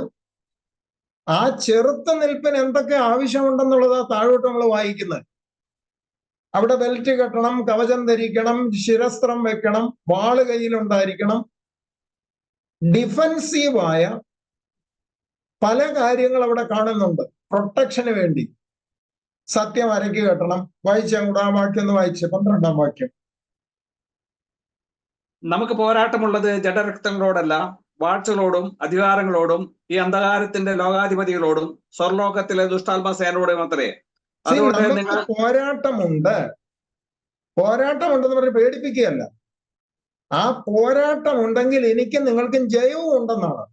ആ ചെറുത്ത് നിൽപ്പിന് എന്തൊക്കെ ആവശ്യമുണ്ടെന്നുള്ളതാ താഴോട്ട് നമ്മൾ വായിക്കുന്നത്. അവിടെ ബെൽറ്റ് കെട്ടണം, കവചം ധരിക്കണം, ശിരസ്ത്രം വെക്കണം, വാള് കയ്യിലുണ്ടായിരിക്കണം. ഡിഫൻസീവായ പല കാര്യങ്ങൾ അവിടെ കാണുന്നുണ്ട് പ്രൊട്ടക്ഷന് വേണ്ടി. സത്യം അരക്കി കെട്ടണം. വായിച്ചൂടെ ആ വാക്യം ഒന്ന് വായിച്ച് 12-ാം വാക്യം. നമുക്ക് പോരാട്ടമുള്ളത് ജഡരക്തങ്ങളോടല്ല, വാഴ്ചകളോടും അധികാരങ്ങളോടും ഈ അന്ധകാരത്തിന്റെ ലോകാധിപതികളോടും സ്വർലോകത്തിലെ ദുഷ്ടാത്മസേനയോടും മാത്രമേ. അതുകൊണ്ട് നിങ്ങൾ പോരാട്ടമുണ്ടെന്ന് പറഞ്ഞ് പേടിപ്പിക്കുകയല്ല. ആ പോരാട്ടമുണ്ടെങ്കിൽ എനിക്കും നിങ്ങൾക്കും ജയവും ഉണ്ടെന്നാണ്.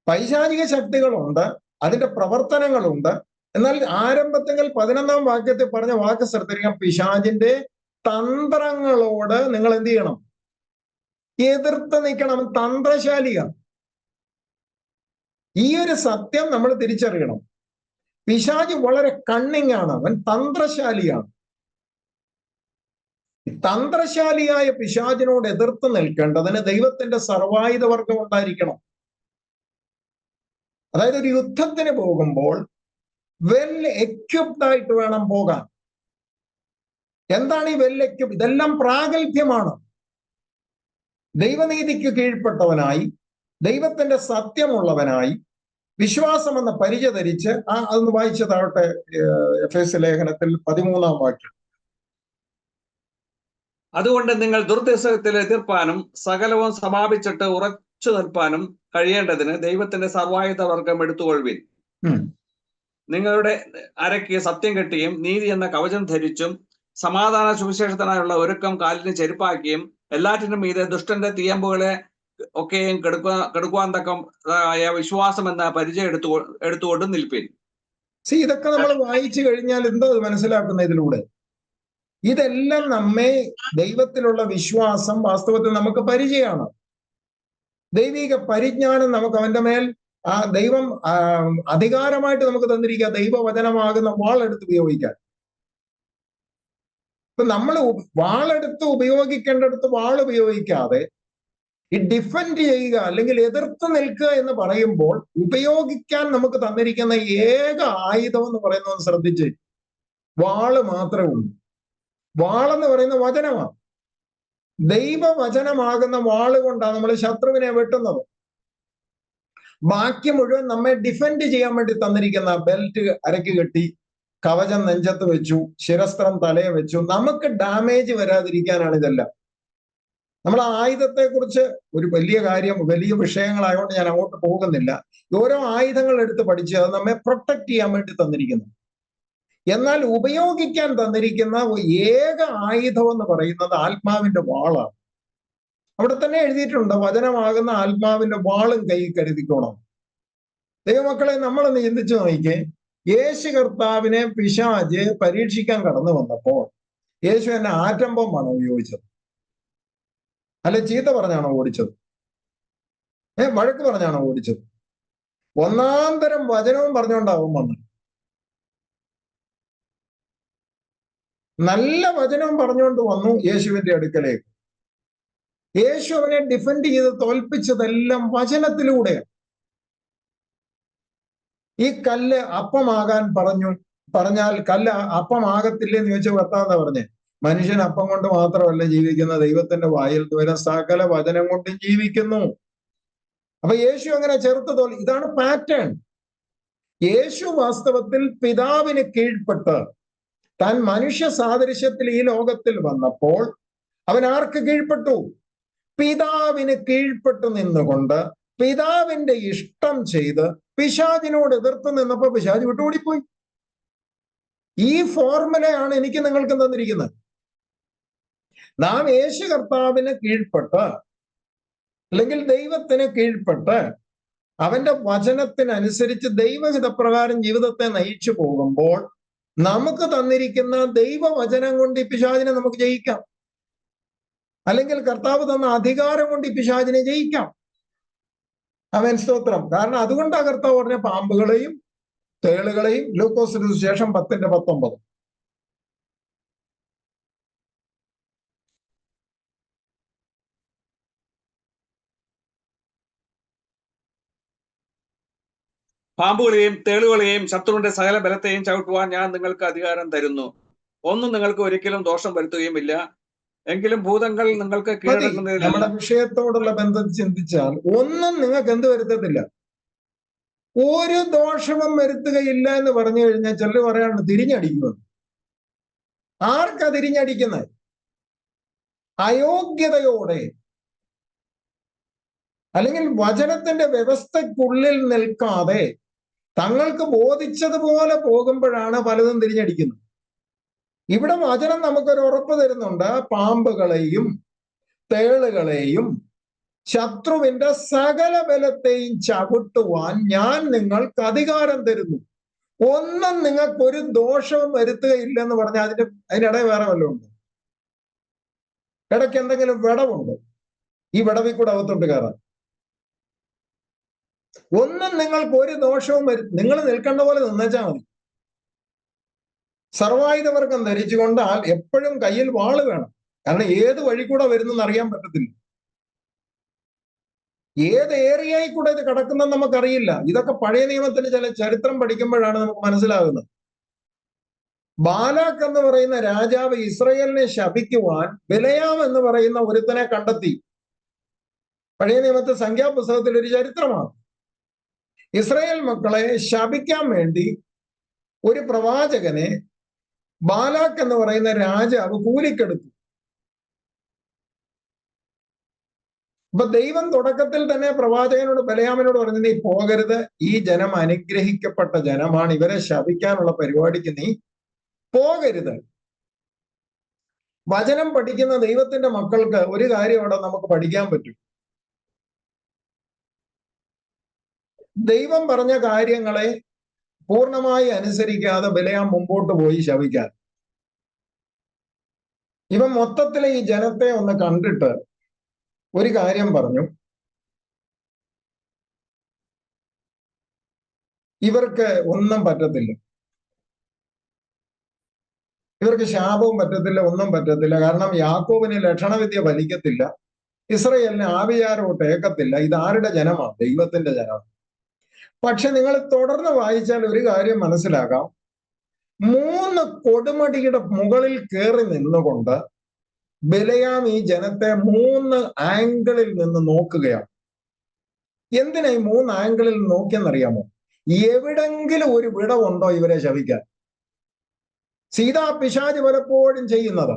പൈശാചിക ശക്തികളുണ്ട്, അതിന്റെ പ്രവർത്തനങ്ങളുണ്ട്. എന്നാൽ ആരംഭത്തിൽ 11-ാം വാക്യത്തിൽ പറഞ്ഞ വാക്ക് ശ്രദ്ധിക്കാം, പിശാചിന്റെ തന്ത്രങ്ങളോട് നിങ്ങൾ എന്ത് ചെയ്യണം? എതിർത്ത് നിൽക്കണം. തന്ത്രശാലിയാണ്. ഈ ഒരു സത്യം നമ്മൾ തിരിച്ചറിയണം. പിശാച് വളരെ കണ്ണിങ് ആണ്, അവൻ തന്ത്രശാലിയാണ്. തന്ത്രശാലിയായ പിശാചിനോട് എതിർത്ത് നിൽക്കേണ്ടതിന് ദൈവത്തിന്റെ സർവായുധ വർഗം ഉണ്ടായിരിക്കണം. അതായത് ഒരു യുദ്ധത്തിന് പോകുമ്പോൾ വെൽ എക്യുപ്ഡ് ആയിട്ട് വേണം പോകാൻ. എന്താണ് ഈ വെൽ എക്യുപ്ഡ്? ഇതെല്ലാം പ്രാഗൽഭ്യമാണ്. ദൈവനീതിക്ക് കീഴ്പ്പെട്ടവനായി, ദൈവത്തിന്റെ സത്യമുള്ളവനായി, വിശ്വാസം എന്ന പരിചയ ധരിച്ച് അതൊന്ന് വായിച്ചതാവട്ടെ, എഫേസ്യ ലേഖനത്തിൽ 13-ാം വാക്യം. അതുകൊണ്ട് നിങ്ങൾ ദുർദിവസത്തിൽ എതിർപ്പാനും സകലവും സമാപിച്ചിട്ട് ഉറച്ചു നിൽപ്പാനും കഴിയേണ്ടതിന് ദൈവത്തിന്റെ സർവായുധ വർഗം എടുത്തുകൊള്ളുവിൻ. നിങ്ങളുടെ അരയ്ക്ക് സത്യം കെട്ടിയും നീതി എന്ന കവചം ധരിച്ചും സമാധാന സുവിശേഷത്തിനായുള്ള ഒരുക്കം കാലിന് ചെരുപ്പാക്കിയും എല്ലാറ്റിനും മീതെ ദുഷ്ടന്റെ തീയമ്പുകളെ ഒക്കെയും കെടുക്കുവാൻ തക്കമായ വിശ്വാസം എന്ന പരിചയം എടുത്തുകൊണ്ട് നിൽപ്പിൻ. ഇതൊക്കെ നമ്മൾ വായിച്ചു കഴിഞ്ഞാൽ എന്താ മനസ്സിലാക്കുന്ന ഇതിലൂടെ? ഇതെല്ലാം നമ്മെ ദൈവത്തിലുള്ള വിശ്വാസം വാസ്തവത്തിൽ നമുക്ക് പരിചയമാണ്. ദൈവിക പരിജ്ഞാനം നമുക്ക് അവന്റെ മേൽ ദൈവം അധികാരമായിട്ട് നമുക്ക് തന്നിരിക്കുക ദൈവവചനമാകുന്ന വാളെടുത്ത് ഉപയോഗിക്കാൻ. ഇപ്പൊ നമ്മൾ വാളെടുത്ത് ഉപയോഗിക്കേണ്ടടുത്ത് വാൾ ഉപയോഗിക്കാതെ ഈ ഡിഫെൻഡ് ചെയ്യുക അല്ലെങ്കിൽ എതിർത്ത് നിൽക്കുക എന്ന് പറയുമ്പോൾ ഉപയോഗിക്കാൻ നമുക്ക് തന്നിരിക്കുന്ന ഏക ആയുധം എന്ന് പറയുന്നത് ശ്രദ്ധിച്ച്, വാള് മാത്രമേ ഉള്ളൂ. വാളെന്ന് പറയുന്ന വചനമാണ്. ദൈവവചനമാകുന്ന വാള് കൊണ്ടാണ് നമ്മൾ ശത്രുവിനെ വെട്ടുന്നത്. ബാക്കി മുഴുവൻ നമ്മെ ഡിഫെൻഡ് ചെയ്യാൻ വേണ്ടി തന്നിരിക്കുന്ന ബെൽറ്റ് അരക്ക് കെട്ടി, കവചം നെഞ്ചത്ത് വെച്ചു, ശിരസ്ത്രം തലയെ വെച്ചു, നമുക്ക് ഡാമേജ് വരാതിരിക്കാനാണ് ഇതെല്ലാം. നമ്മൾ ആ ആയുധത്തെ കുറിച്ച് ഒരു വലിയ കാര്യം, വലിയ വിഷയങ്ങളായതുകൊണ്ട് ഞാൻ അങ്ങോട്ട് പോകുന്നില്ല. ഓരോ ആയുധങ്ങൾ എടുത്ത് പഠിച്ച് അത് നമ്മെ പ്രൊട്ടക്ട് ചെയ്യാൻ വേണ്ടി തന്നിരിക്കുന്നു. എന്നാൽ ഉപയോഗിക്കാൻ തന്നിരിക്കുന്ന ഏക ആയുധം എന്ന് പറയുന്നത് ആത്മാവിന്റെ വാളാണ്. അവിടെ തന്നെ എഴുതിയിട്ടുണ്ട്, വചനമാകുന്ന ആത്മാവിന്റെ വാളും കൈ കരുതിക്കോണം. ദൈവമക്കളെ, നമ്മളൊന്ന് ചിന്തിച്ചു നോക്കിക്കേ. യേശു കർത്താവിനെ പിശാച് പരീക്ഷിക്കാൻ കടന്നു വന്നപ്പോൾ യേശു എന്നെ ആറ്റം ബോംബാണോ ഉപയോഗിച്ചത്? അല്ലെ ചീത്ത പറഞ്ഞാണോ ഓടിച്ചത്? വഴക്ക് പറഞ്ഞാണോ ഓടിച്ചത്? ഒന്നാം തരം വചനവും പറഞ്ഞുകൊണ്ടാവും വന്നത്. നല്ല വചനവും പറഞ്ഞുകൊണ്ട് വന്നു യേശുവിന്റെ അടുക്കലേക്ക്. യേശു അവനെ ഡിഫെൻഡ് ചെയ്ത് തോൽപ്പിച്ചതെല്ലാം വചനത്തിലൂടെയാണ്. ഈ കല്ല് അപ്പമാകാൻ പറഞ്ഞാൽ കല്ല് അപ്പമാകത്തില്ലെന്ന് ചോദിച്ച കർത്താവ് എന്താ പറഞ്ഞേ? മനുഷ്യൻ അപ്പം കൊണ്ട് മാത്രമല്ല ജീവിക്കുന്ന, ദൈവത്തിന്റെ വായിൽ വരുന്ന സകല വചനം കൊണ്ടും ജീവിക്കുന്നു. അപ്പൊ യേശു അങ്ങനെ ചെറുത്ത് ഇതാണ് പാറ്റേൺ. യേശു വാസ്തവത്തിൽ പിതാവിന് കീഴ്പ്പെട്ട് താൻ മനുഷ്യ സാദൃശ്യത്തിൽ ഈ ലോകത്തിൽ വന്നപ്പോൾ അവൻ ആർക്ക് കീഴ്പ്പെട്ടു? പിതാവിന് കീഴ്പ്പെട്ടു നിന്നുകൊണ്ട് പിതാവിന്റെ ഇഷ്ടം ചെയ്ത് പിശാചിനോട് എതിർത്ത് നിന്നപ്പോ പിശാച് വിട്ടുകൂടിപ്പോയി. ഈ ഫോർമുലയാണ് എനിക്ക് നിങ്ങൾക്ക് തന്നിരിക്കുന്നത്. നാം യേശു കർത്താവിന് കീഴ്പ്പെട്ട് അല്ലെങ്കിൽ ദൈവത്തിന് കീഴ്പ്പെട്ട് അവന്റെ വചനത്തിനനുസരിച്ച് ദൈവഹിതപ്രകാരം ജീവിതത്തെ നയിച്ചു പോകുമ്പോൾ നമുക്ക് തന്നിരിക്കുന്ന ദൈവവചനം കൊണ്ട് ഈ പിശാചിനെ നമുക്ക് ജയിക്കാം. അല്ലെങ്കിൽ കർത്താവ് തന്ന അധികാരം കൊണ്ട് ഈ പിശാചിനെ ജയിക്കാം. അവൻ സ്തോത്രം. കാരണം അതുകൊണ്ടാണ് കർത്താവ് പറഞ്ഞ പാമ്പുകളെയും തേളുകളെയും ലൂക്കോസ് സുവിശേഷം 10:19. പാമ്പുകളെയും തേളുകളെയും ശത്രുവിന്റെ സകല ബലത്തെയും ചവിട്ടുവാൻ ഞാൻ നിങ്ങൾക്ക് അധികാരം തരുന്നു. ഒന്നും നിങ്ങൾക്ക് ഒരിക്കലും ദോഷം വരുത്തുകയുമില്ല. എങ്കിലും ഭൂതങ്ങൾ നിങ്ങൾക്ക് കീഴടങ്ങുന്നതിൽ നമ്മുടെ വിഷയത്തോടുള്ള ബന്ധം ചിന്തിച്ചാൽ ഒന്നും നിങ്ങൾക്ക് എന്ത് വരുത്തത്തില്ല, ഒരു ദോഷവും വരുത്തുകയില്ല എന്ന് പറഞ്ഞു കഴിഞ്ഞാൽ ചിലർ പറയാണ്ട് തിരിഞ്ഞടിക്കുന്നത്. ആർക്കാ തിരിഞ്ഞടിക്കുന്നത്? അയോഗ്യതയോടെ അല്ലെങ്കിൽ വചനത്തിന്റെ വ്യവസ്ഥയ്ക്കുള്ളിൽ നിൽക്കാതെ തങ്ങൾക്ക് ബോധിച്ചതുപോലെ പോകുമ്പോഴാണ് പലതും തിരിഞ്ഞടിക്കുന്നത്. ഇവിടെ വചനം നമുക്കൊരു ഉറപ്പ് തരുന്നുണ്ട്. പാമ്പുകളെയും തേളുകളെയും ശത്രുവിന്റെ സകല ബലത്തെയും ചവിട്ടുവാൻ ഞാൻ നിങ്ങൾക്ക് അധികാരം തരുന്നു. ഒന്നും നിങ്ങൾക്ക് ഒരു ദോഷവും വരുത്തുകയില്ലെന്ന് പറഞ്ഞാൽ അതിനിടെ വേറെ വല്ലതും ഉണ്ട്? ഇടയ്ക്ക് എന്തെങ്കിലും വിടവുണ്ട് ഈ വിടവിൽ കൂടെ അകത്തോട്ട് കയറാൻ? ഒന്നും നിങ്ങൾക്ക് ഒരു ദോഷവും നിങ്ങൾ നിൽക്കേണ്ട പോലെ നിന്നേച്ചാൽ മതി. സർവായുധവർഗം ധരിച്ചുകൊണ്ട് എപ്പോഴും കയ്യിൽ വാള് വേണം. കാരണം ഏത് വഴി കൂടെ വരുന്നെന്ന് അറിയാൻ പറ്റത്തില്ല. ഏത് ഏരിയയിൽ കൂടെ ഇത് കിടക്കുന്നെന്ന് നമുക്കറിയില്ല. ഇതൊക്കെ പഴയ നിയമത്തിന് ചില ചരിത്രം പഠിക്കുമ്പോഴാണ് നമുക്ക് മനസ്സിലാകുന്നത്. ബാലാക്ക് എന്ന് പറയുന്ന രാജാവ് ഇസ്രയേലിനെ ശപിക്കുവാൻ ബിലയാം എന്ന് പറയുന്ന ഒരുത്തനെ കണ്ടെത്തി. പഴയ നിയമത്തെ സംഖ്യാപുസ്തകത്തിൽ ഒരു ചരിത്രമാണ്. ഇസ്രയേൽ മക്കളെ ശപിക്കാൻ വേണ്ടി ഒരു പ്രവാചകനെ ബാലാക്ക് എന്ന് പറയുന്ന രാജാവ് കൂലിക്കെടുത്തു. അപ്പൊ ദൈവം തുടക്കത്തിൽ തന്നെ പ്രവാചകനോട് ബലയാമിനോട് പറഞ്ഞു, നീ പോകരുത്, ഈ ജനം അനുഗ്രഹിക്കപ്പെട്ട ജനമാണ്, ഇവരെ ശപിക്കാനുള്ള പരിപാടിക്ക് നീ പോകരുത്. വചനം പഠിക്കുന്ന ദൈവത്തിന്റെ മക്കൾക്ക് ഒരു കാര്യം അവിടെ നമുക്ക് പഠിക്കാൻ പറ്റും. ദൈവം പറഞ്ഞ കാര്യങ്ങളെ പൂർണ്ണമായി അനുസരിക്കാതെ ബലയാം മുമ്പോട്ട് പോയി ശപിക്കാൻ. ഇവൻ മൊത്തത്തിൽ ഈ ജനത്തെ ഒന്ന് കണ്ടിട്ട് ഒരു കാര്യം പറഞ്ഞു, ഇവർക്ക് ഒന്നും പറ്റത്തില്ല, ഇവർക്ക് ശാപവും പറ്റത്തില്ല, ഒന്നും പറ്റത്തില്ല. കാരണം യാക്കോബിന് ലക്ഷണവിദ്യ ഫലിക്കത്തില്ല, ഇസ്രയേലിന് ആവിചാരമൊട്ട് ഏക്കത്തില്ല. ഇത് ആരുടെ ജനമാണ്? ദൈവത്തിന്റെ ജനമാണ്. പക്ഷെ നിങ്ങൾ തുടർന്ന് വായിച്ചാൽ ഒരു കാര്യം മനസ്സിലാക്കാം. 3 കൊടുമുടിയുടെ മുകളിൽ കയറി നിന്നുകൊണ്ട് ബിലെയാം ഈ ജനത്തെ 3 ആംഗിളിൽ നിന്ന് നോക്കുകയാണ്. എന്തിനാ ഈ 3 ആംഗിളിൽ നോക്കിയെന്നറിയാമോ? എവിടെങ്കിലും ഒരു വിടവുണ്ടോ ഇവരെ ശപിക്കാൻ? സീതാ പിശാച് പലപ്പോഴും ചെയ്യുന്നത്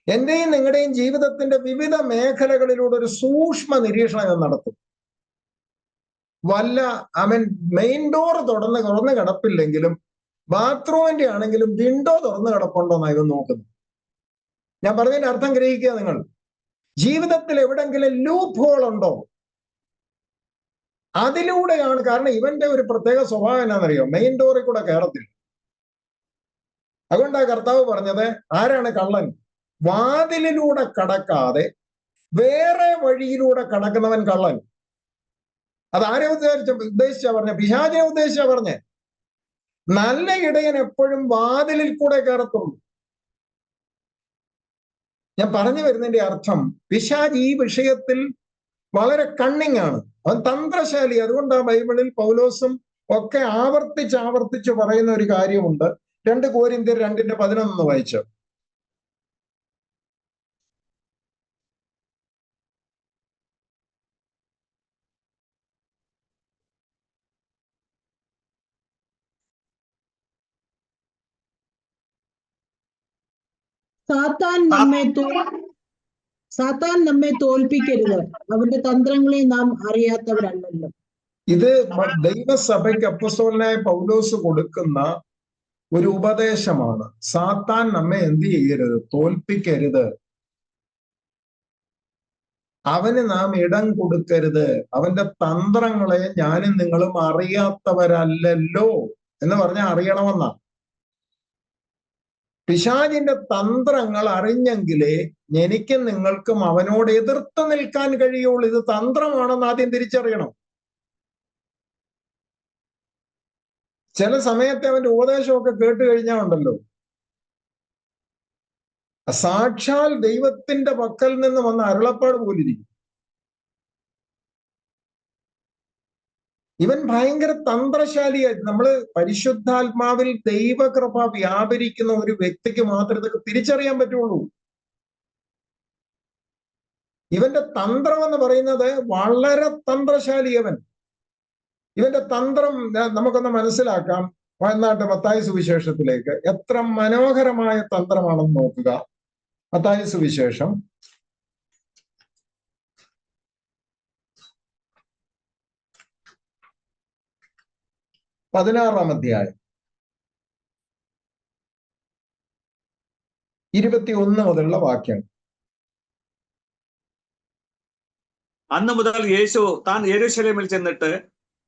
എന്റെയും നിങ്ങളുടെയും ജീവിതത്തിന്റെ വിവിധ മേഖലകളിലൂടെ ഒരു സൂക്ഷ്മ നിരീക്ഷണം നടത്തും. അവൻ മെയിൻ ഡോർ തുറന്ന് കിടപ്പില്ലെങ്കിലും ബാത്റൂമിന്റെ ആണെങ്കിലും വിൻഡോ തുറന്ന് കിടപ്പുണ്ടോന്നാണ് ഇവൻ നോക്കുന്നത്. ഞാൻ പറഞ്ഞതിന്റെ അർത്ഥം ഗ്രഹിക്കുക നിങ്ങൾ. ജീവിതത്തിൽ എവിടെങ്കിലും ലൂപ്പ് ഹോൾ ഉണ്ടോ? അതിലൂടെയാണ്. കാരണം ഇവന്റെ ഒരു പ്രത്യേക സ്വഭാവം എന്നാണെന്നറിയോ? മെയിൻ ഡോറിൽ കൂടെ കയറത്തില്ല. അതുകൊണ്ടാണ് കർത്താവ് പറഞ്ഞത്, ആരാണ് കള്ളൻ? വാതിലിലൂടെ വേറെ വഴിയിലൂടെ കടക്കുന്നവൻ കള്ളൻ. അത് ആരെ ഉദ്ദേശിച്ചാ പറഞ്ഞ? പിശാചിനെ ഉദ്ദേശിച്ചാ പറഞ്ഞേ. നല്ല ഇടയൻ എപ്പോഴും വാതിലിൽ കൂടെ കയറത്തുള്ളൂ. ഞാൻ പറഞ്ഞു വരുന്നതിന്റെ അർത്ഥം, പിശാച് ഈ വിഷയത്തിൽ വളരെ കണ്ണിങ് ആണ്, അവൻ തന്ത്രശാലി. അതുകൊണ്ടാണ് ബൈബിളിൽ പൗലോസും ഒക്കെ ആവർത്തിച്ച് പറയുന്ന ഒരു കാര്യമുണ്ട്. 2 കോരിന്ത്യർ 2:11 വായിച്ചു. സാത്താൻ നമ്മെ തോൽപ്പിക്കരുത്, അവന്റെ തന്ത്രങ്ങളെ നാം അറിയാത്തവരല്ലല്ലോ. ഇത് ദൈവസഭയ്ക്ക് അപ്പോസ്തലനായ പൗലോസ് കൊടുക്കുന്ന ഒരു ഉപദേശമാണ്. സാത്താൻ നമ്മെ എന്ത് ചെയ്യരുത്? തോൽപ്പിക്കരുത്. അവന് നാം ഇടം കൊടുക്കരുത്. അവന്റെ തന്ത്രങ്ങളെ ഞാനും നിങ്ങളും അറിയാത്തവരല്ലല്ലോ എന്ന് പറഞ്ഞാൽ അറിയണമെന്നാ. പിശാചിന്റെ തന്ത്രങ്ങൾ അറിഞ്ഞെങ്കിലേ എനിക്കും നിങ്ങൾക്കും അവനോട് എതിർത്ത് നിൽക്കാൻ കഴിയുള്ളൂ. ഇത് തന്ത്രമാണെന്ന് ആദ്യം തിരിച്ചറിയണം. ചില സമയത്ത് അവന്റെ ഉപദേശമൊക്കെ കേട്ട് കഴിഞ്ഞാൽ ഉണ്ടല്ലോ, സാക്ഷാൽ ദൈവത്തിന്റെ പക്കൽ നിന്ന് വന്ന അരുളപ്പാട് പോലിരിക്കും. ഇവൻ ഭയങ്കര തന്ത്രശാലിയായി. നമ്മള് പരിശുദ്ധാത്മാവിൽ ദൈവകൃപ വ്യാപരിക്കുന്ന ഒരു വ്യക്തിക്ക് മാത്രമേ ഇതൊക്കെ തിരിച്ചറിയാൻ പറ്റുള്ളൂ. ഇവന്റെ തന്ത്രം എന്ന് പറയുന്നത് വളരെ തന്ത്രശാലി. ഇവന്റെ തന്ത്രം നമുക്കൊന്ന് മനസ്സിലാക്കാം. എന്നാട്ട് മത്തായി സുവിശേഷത്തിലേക്ക്. എത്ര മനോഹരമായ തന്ത്രമാണെന്ന് നോക്കുക. മത്തായി സുവിശേഷം 16-ാം അധ്യായം 21 മുതലുള്ള വാക്യം. അന്ന് മുതൽ യേശു താൻ യെരൂശലേമിൽ ചെന്നിട്ട്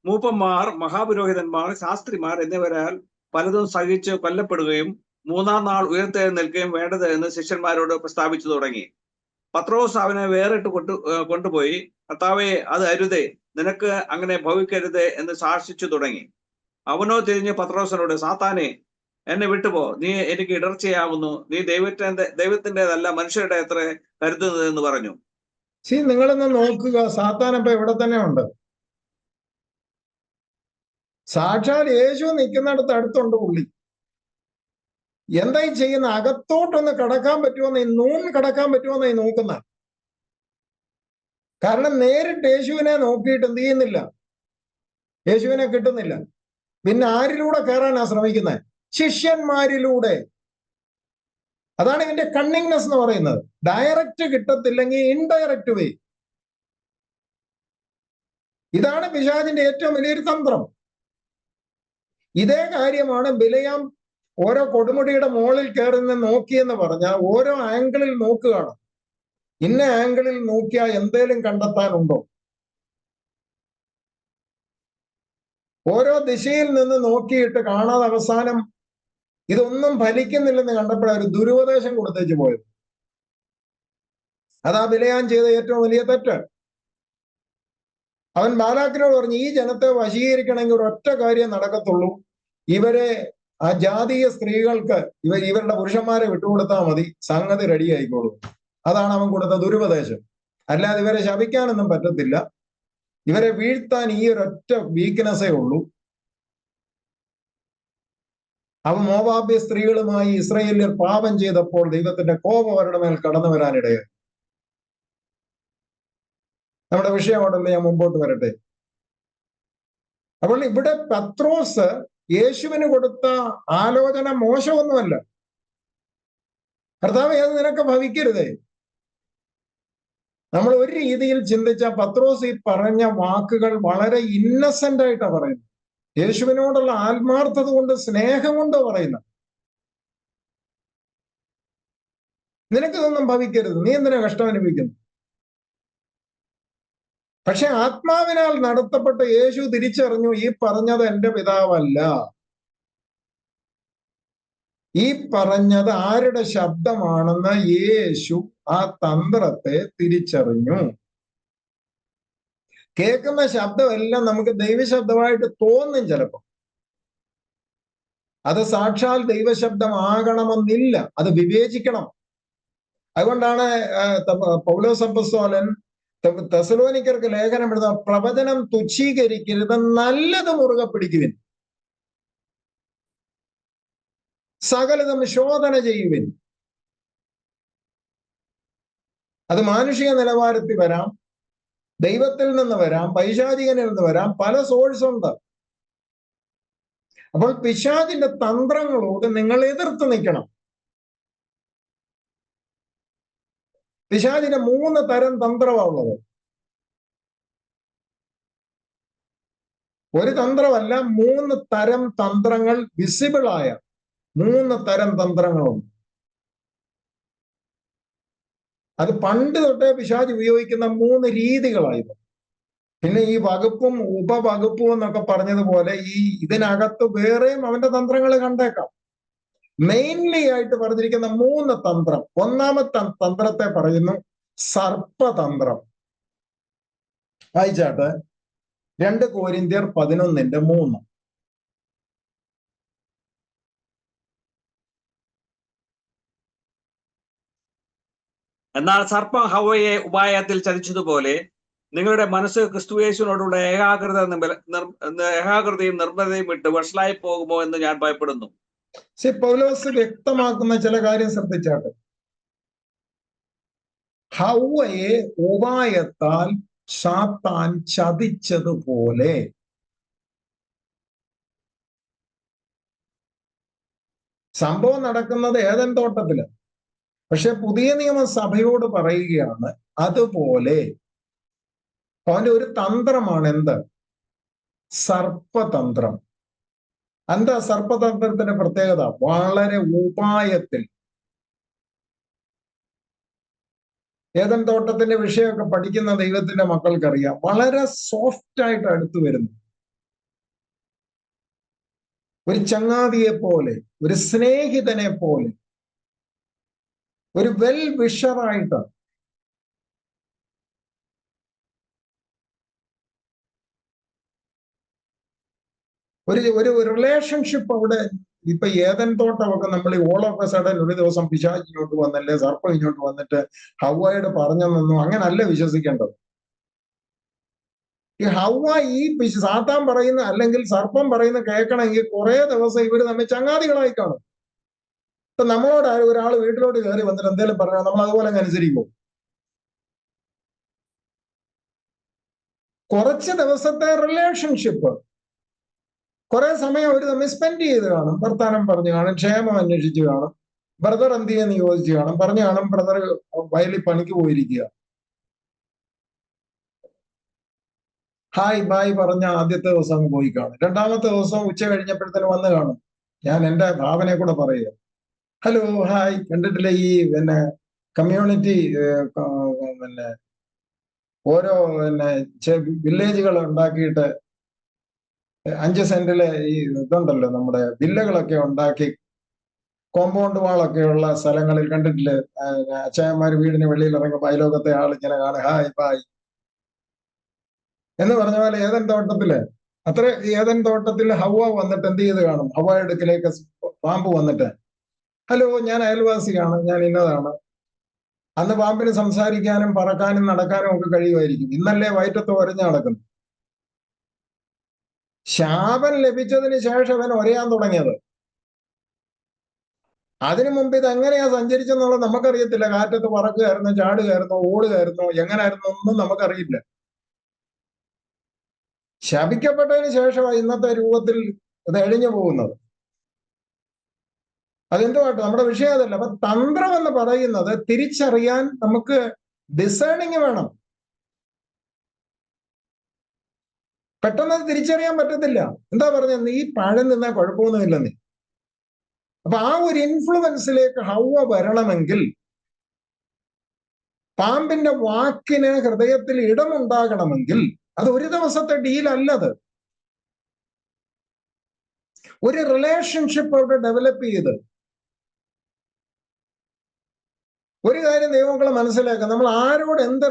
മൂപ്പന്മാർ, മഹാപുരോഹിതന്മാർ, ശാസ്ത്രിമാർ എന്നിവരാൽ പലതും സഹിച്ച് കൊല്ലപ്പെടുകയും 3-ാം നാൾ ഉയർത്തെഴുന്നേൽക്കുകയും വേണ്ടത് എന്ന് ശിഷ്യന്മാരോട് പ്രസ്താവിച്ചു തുടങ്ങി. പത്രോസ് അവനെ വേറിട്ട് കൊണ്ടുപോയി, കർത്താവേ, അത് അരുതേ, നിനക്ക് അങ്ങനെ ഭവിക്കരുതേ എന്ന് ശാസിച്ചു തുടങ്ങി. അവനോ തിരിഞ്ഞ് പത്രോസിനോട്, സാത്താനെ, എന്നെ വിട്ടുപോ, നീ എനിക്ക് ഇടർച്ചയാകുന്നു. നീ ദൈവത്തിൻ്റെതല്ല മനുഷ്യരുടെ അത്ര കരുതുന്നത് എന്ന് പറഞ്ഞു. നിങ്ങളൊന്ന് നോക്കുക, സാത്താൻ ഇപ്പൊ ഇവിടെ തന്നെ ഉണ്ട്. സാക്ഷാൽ യേശു നിൽക്കുന്നിടത്ത് അടുത്തുണ്ട് പുള്ളി. എന്തായി ചെയ്യുന്ന? അകത്തോട്ടൊന്ന് കടക്കാൻ പറ്റുമോന്ന് കടക്കാൻ പറ്റുമോന്നായി നോക്കുന്ന. കാരണം നേരിട്ട് യേശുവിനെ നോക്കിയിട്ട് എന്ത് ചെയ്യുന്നില്ല, യേശുവിനെ കിട്ടുന്നില്ല. പിന്നെ ആരിലൂടെ കയറാനാ ശ്രമിക്കുന്നത്? ശിഷ്യന്മാരിലൂടെ. അതാണ് ഇതിന്റെ കണ്ണിങ്നെസ് എന്ന് പറയുന്നത്. ഡയറക്റ്റ് കിട്ടത്തില്ലെങ്കിൽ ഇൻഡയറക്റ്റ് വേ. ഇതാണ് പിശാചിന്റെ ഏറ്റവും വലിയൊരു തന്ത്രം. ഇതേ കാര്യമാണ് ബിലെയാം ഓരോ കൊടുമുടിയുടെ മുകളിൽ കയറി നിന്ന് നോക്കിയെന്ന് പറഞ്ഞാൽ ഓരോ ആംഗിളിൽ നോക്കുകയാണ്. ഇന്ന ആംഗിളിൽ നോക്കിയാൽ എന്തേലും കണ്ടെത്താനുണ്ടോ? ഓരോ ദിശയിൽ നിന്ന് നോക്കിയിട്ട് കാണാതെ അവസാനം ഇതൊന്നും ഫലിക്കുന്നില്ലെന്ന് കണ്ടപ്പോഴാണ് ഒരു ദുരുപദേശം കൊടുത്തേച്ച് പോയത്. അതാ ബിലയാം ചെയ്ത ഏറ്റവും വലിയ തെറ്റ്. അവൻ ബാലാക്കിനോട് പറഞ്ഞു, ഈ ജനത്തെ വശീകരിക്കണമെങ്കിൽ ഒരൊറ്റ കാര്യം നടക്കത്തുള്ളൂ, ഇവരെ ആ ജാതീയ സ്ത്രീകൾക്ക് ഇവരുടെ പുരുഷന്മാരെ വിട്ടുകൊടുത്താൽ മതി, സംഗതി റെഡി ആയിക്കോളും. അതാണ് അവൻ കൊടുത്ത ദുരുപദേശം. അല്ലാതെ ഇവരെ ശപിക്കാനൊന്നും പറ്റത്തില്ല, ഇവരെ വീഴ്ത്താൻ ഈ ഒരൊറ്റ വീക്ക്നെസ്സേ ഉള്ളൂ. അവൻ മോവാബ്യ സ്ത്രീകളുമായി ഇസ്രായേലിൽ പാപം ചെയ്തപ്പോൾ ദൈവത്തിന്റെ കോപം അവരുടെ മേൽ കടന്നു വരാനിടയായി. നമ്മുടെ വിഷയമാണല്ലോ, ഞാൻ മുമ്പോട്ട് വരട്ടെ. അപ്പോൾ ഇവിടെ പത്രോസ് യേശുവിന് കൊടുത്ത ആലോചന മോശമൊന്നുമല്ല. കർത്താവേ, അത് നിനക്ക് ഭവിക്കരുതേ. നമ്മൾ ഒരു രീതിയിൽ ചിന്തിച്ച പത്രോസ് ഈ പറഞ്ഞ വാക്കുകൾ വളരെ ഇന്നസെന്റ് ആയിട്ടാണ് പറയുന്നത്. യേശുവിനോടുള്ള ആത്മാർത്ഥത കൊണ്ട്, സ്നേഹം കൊണ്ട് പറയുന്നത്. നിനക്കിതൊന്നും ഭവിക്കരുത്, നീ എന്തിനാ കഷ്ടം അനുഭവിക്കുന്നു? പക്ഷെ ആത്മാവിനാൽ നടത്തപ്പെട്ട യേശു തിരിച്ചറിഞ്ഞു, ഈ പറഞ്ഞത് എന്റെ പിതാവല്ല, ഈ പറഞ്ഞത് ആരുടെ ശബ്ദമാണെന്ന് യേശു ആ തന്ത്രത്തെ തിരിച്ചറിഞ്ഞു. കേൾക്കുന്ന ശബ്ദമെല്ലാം നമുക്ക് ദൈവശബ്ദമായിട്ട് തോന്നും ചിലപ്പോൾ. അത് സാക്ഷാൽ ദൈവശബ്ദമാകണമെന്നില്ല, അത് വിവേചിക്കണം. അതുകൊണ്ടാണ് പൗലോസ് അപ്പോസ്തലൻ തെസലോനിക്കർക്ക് ലേഖനം എഴുതുന്ന, പ്രവചനം തുച്ഛീകരിക്കരുത്, നല്ലത് മുറുകെ പിടിക്കുവിൻ, സകലതും ശോധന ചെയ്യുവിൻ. അത് മാനുഷിക നിലവാരത്തിൽ വരാം, ദൈവത്തിൽ നിന്ന് വരാം, പൈശാചികനിൽ നിന്ന് വരാം, പല സോഴ്സ് ഉണ്ട്. അപ്പോൾ പിശാചിന്റെ തന്ത്രങ്ങളോട് നിങ്ങൾ എതിർത്ത് നിൽക്കണം. പിശാചിന് 3 തരം തന്ത്രമാണ് ഉള്ളത്. ഒരു തന്ത്രമല്ല, 3 തരം തന്ത്രങ്ങൾ, വിസിബിളായ 3 തരം തന്ത്രങ്ങളുണ്ട്. അത് പണ്ട് തൊട്ടേ പിശാച് ഉപയോഗിക്കുന്ന 3 രീതികളായിരുന്നു. പിന്നെ ഈ വകുപ്പും ഉപവകുപ്പും എന്നൊക്കെ പറഞ്ഞതുപോലെ ഇതിനകത്ത് വേറെയും അവന്റെ തന്ത്രങ്ങൾ കണ്ടേക്കാം. മെയിൻലി ആയിട്ട് പറഞ്ഞിരിക്കുന്ന 3 തന്ത്രം. ഒന്നാമത്തെ തന്ത്രത്തെ പറയുന്നു സർപ്പതന്ത്രം. വായിച്ചാട്ടെ, 2 കോരിന്ത്യർ 11:3. എന്നാൽ സർപ്പം ഹവ്വയെ ഉപായത്തിൽ ചതിച്ചതുപോലെ നിങ്ങളുടെ മനസ്സ് ക്രിസ്തുയേശുവിനോടുള്ള ഏകാഗ്രതയും നിർമ്മലതയും വിട്ട് വഷളായി പോകുമോ എന്ന് ഞാൻ ഭയപ്പെടുന്നു. പൗലോസ് വ്യക്തമാക്കുന്ന ചില കാര്യം ശ്രദ്ധിച്ചാട്ടെ. ഹവ്വയെ ഉപായത്താൽ സാത്താൻ ചതിച്ചതുപോലെ. സംഭവം നടക്കുന്നത് ഏദൻ തോട്ടത്തില്. പക്ഷെ പുതിയ നിയമ സഭയോട് പറയുകയാണ് അതുപോലെ. അവന്റെ ഒരു തന്ത്രമാണ് എന്ത്? സർപ്പതന്ത്രം. എന്താ സർപ്പതന്ത്രത്തിന്റെ പ്രത്യേകത? വളരെ ഉപായത്തിൽ. ഏദൻ തോട്ടത്തിന്റെ വിഷയമൊക്കെ പഠിക്കുന്ന ദൈവത്തിന്റെ മക്കൾക്കറിയാം, വളരെ സോഫ്റ്റ് ആയിട്ട് അടുത്തു വരുന്നു. ഒരു ചങ്ങാതിയെ പോലെ, ഒരു സ്നേഹിതനെ പോലെ, ഒരു വെൽ വിഷറായിട്ട്. ഒരു റിലേഷൻഷിപ്പ് അവിടെ. ഇപ്പൊ ഏദൻ തോട്ടമൊക്കെ നമ്മൾ ഓൾ ഓഫ് എ സഡൻ ഒരു ദിവസം പിശാച് ഇങ്ങോട്ട് വന്നല്ലേ, സർപ്പം ഇങ്ങോട്ട് വന്നിട്ട് ഹവ്വയോട് പറഞ്ഞെന്നൊന്നും അങ്ങനല്ല വിശ്വസിക്കേണ്ടത്. ഈ ഹവ്വ സാത്താൻ പറയുന്ന അല്ലെങ്കിൽ സർപ്പം പറയുന്ന കേൾക്കണമെങ്കിൽ കുറെ ദിവസം ഇവര് തമ്മിൽ ചങ്ങാതികളായി കാണും. ഇപ്പൊ നമ്മളോട് ഒരാൾ വീട്ടിലോട്ട് കയറി വന്നിട്ട് എന്തെങ്കിലും പറഞ്ഞാൽ നമ്മൾ അതുപോലെ അനുസരിക്കും. കുറച്ച് ദിവസത്തെ റിലേഷൻഷിപ്പ്, കുറെ സമയം അവർ തമ്മിൽ സ്പെൻഡ് ചെയ്ത് കാണും, വർത്താനം പറഞ്ഞു കാണും, ക്ഷേമം അന്വേഷിച്ച് കാണും, ബ്രദർ എന്ത് ചെയ്യുന്ന യോജിച്ച് കാണും, പറഞ്ഞു കാണും ബ്രദർ വയലിൽ പണിക്ക് പോയിരിക്കുക, ഹായ് ബായ് പറഞ്ഞ ആദ്യത്തെ ദിവസം അങ്ങ് പോയി കാണും. 2ാമത്തെ ദിവസം ഉച്ച കഴിഞ്ഞപ്പോഴത്തേന് വന്ന് കാണും. ഞാൻ എൻ്റെ ഭാവനയെ കൂടെ പറയുക, ഹലോ ഹായ്, കണ്ടിട്ടില്ല ഈ കമ്മ്യൂണിറ്റി ഓരോ വില്ലേജുകൾ ഉണ്ടാക്കിയിട്ട് 5 സെന്റിലെ ഈ ഇതുണ്ടല്ലോ, നമ്മുടെ വില്ലകളൊക്കെ ഉണ്ടാക്കി കോമ്പൗണ്ട് വാളൊക്കെയുള്ള സ്ഥലങ്ങളിൽ കണ്ടിട്ടില്ലേ? അച്ചായന്മാർ വീടിന് വെളിയിൽ ഇറങ്ങുമ്പോൾ അയലോകത്തെ ആൾ ഇങ്ങനെ കാണും, ഹായ് ബായ് എന്ന് പറഞ്ഞ പോലെ ഏദൻ തോട്ടത്തില് ഏദൻ തോട്ടത്തിൽ ഹവ്വ വന്നിട്ട് എന്ത് ചെയ്ത് കാണും? ഹവ്വ അടുക്കിലേക്ക് പാമ്പ് വന്നിട്ട്, ഹലോ, ഞാൻ അയൽവാസിയാണ്, ഞാൻ ഇന്നതാണ്. അന്ന് പാമ്പിന് സംസാരിക്കാനും പറക്കാനും നടക്കാനും ഒക്കെ കഴിയുമായിരിക്കും. ഇന്നല്ലേ വയറ്റത്ത് ഒരഞ്ഞു നടക്കുന്നു. ശാപം ലഭിച്ചതിന് ശേഷം അവൻ ഒരയാൻ തുടങ്ങിയത്. അതിനു മുമ്പ് ഇത് എങ്ങനെയാ സഞ്ചരിച്ചെന്നുള്ളത് നമുക്കറിയത്തില്ല. കാറ്റത്ത് പറക്കുകയായിരുന്നോ, ചാടുകയായിരുന്നോ, ഓടുകയായിരുന്നോ, എങ്ങനായിരുന്നോ ഒന്നും നമുക്കറിയില്ല. ശപിക്കപ്പെട്ടതിന് ശേഷമാണ് ഇന്നത്തെ രൂപത്തിൽ ഇത് എഴിഞ്ഞു പോകുന്നത്. അതെന്തുമായിട്ട് നമ്മുടെ വിഷയം അതല്ല. അപ്പൊ തന്ത്രം എന്ന് പറയുന്നത് തിരിച്ചറിയാൻ നമുക്ക് ഡിസേണിങ് വേണം. പെട്ടെന്ന് അത് തിരിച്ചറിയാൻ പറ്റത്തില്ല. എന്താ പറഞ്ഞത്? നീ പഴം നിന്നാ കുഴപ്പമൊന്നുമില്ല നീ. അപ്പൊ ആ ഒരു ഇൻഫ്ലുവൻസിലേക്ക് ഹവ്വ വരണമെങ്കിൽ പാമ്പിന്റെ വാക്കിന് ഹൃദയത്തിൽ ഇടമുണ്ടാകണമെങ്കിൽ അത് ഒരു ദിവസത്തെ ഡീലല്ലത്. ഒരു റിലേഷൻഷിപ്പ് അവിടെ ഡെവലപ്പ് ചെയ്ത് ഒരു കാര്യം ദൈവങ്ങളെ മനസ്സിലാക്കുക, നമ്മൾ ആരോട് എന്ത്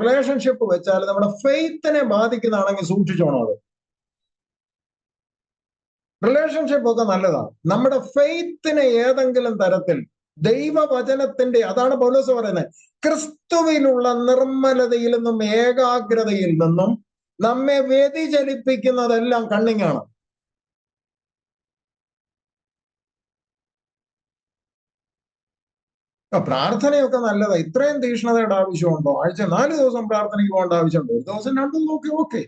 റിലേഷൻഷിപ്പ് വെച്ചാലും നമ്മുടെ ഫെയ്ത്തിനെ ബാധിക്കുന്നതാണെങ്കിൽ സൂക്ഷിച്ചോണം. അത് റിലേഷൻഷിപ്പ് ഒക്കെ നല്ലതാണ്. നമ്മുടെ ഫെയ്ത്തിനെ ഏതെങ്കിലും തരത്തിൽ ദൈവവചനത്തിന്റെ, അതാണ് പൗലോസ് പറയുന്നത്, ക്രിസ്തുവിലുള്ള നിർമ്മലതയിൽ നിന്നും ഏകാഗ്രതയിൽ നിന്നും നമ്മെ വ്യതിചലിപ്പിക്കുന്നതെല്ലാം കണ്ണിങ്ങാണ്. പ്രാർത്ഥനയൊക്കെ നല്ലതാ. ഇത്രയും തീക്ഷ്ണതയുടെ ആവശ്യമുണ്ടോ? ആഴ്ച 4 ദിവസം പ്രാർത്ഥനയ്ക്ക് പോകേണ്ട ആവശ്യമുണ്ടോ? ഒരു ദിവസം 2 നോക്കി ഓക്കെ.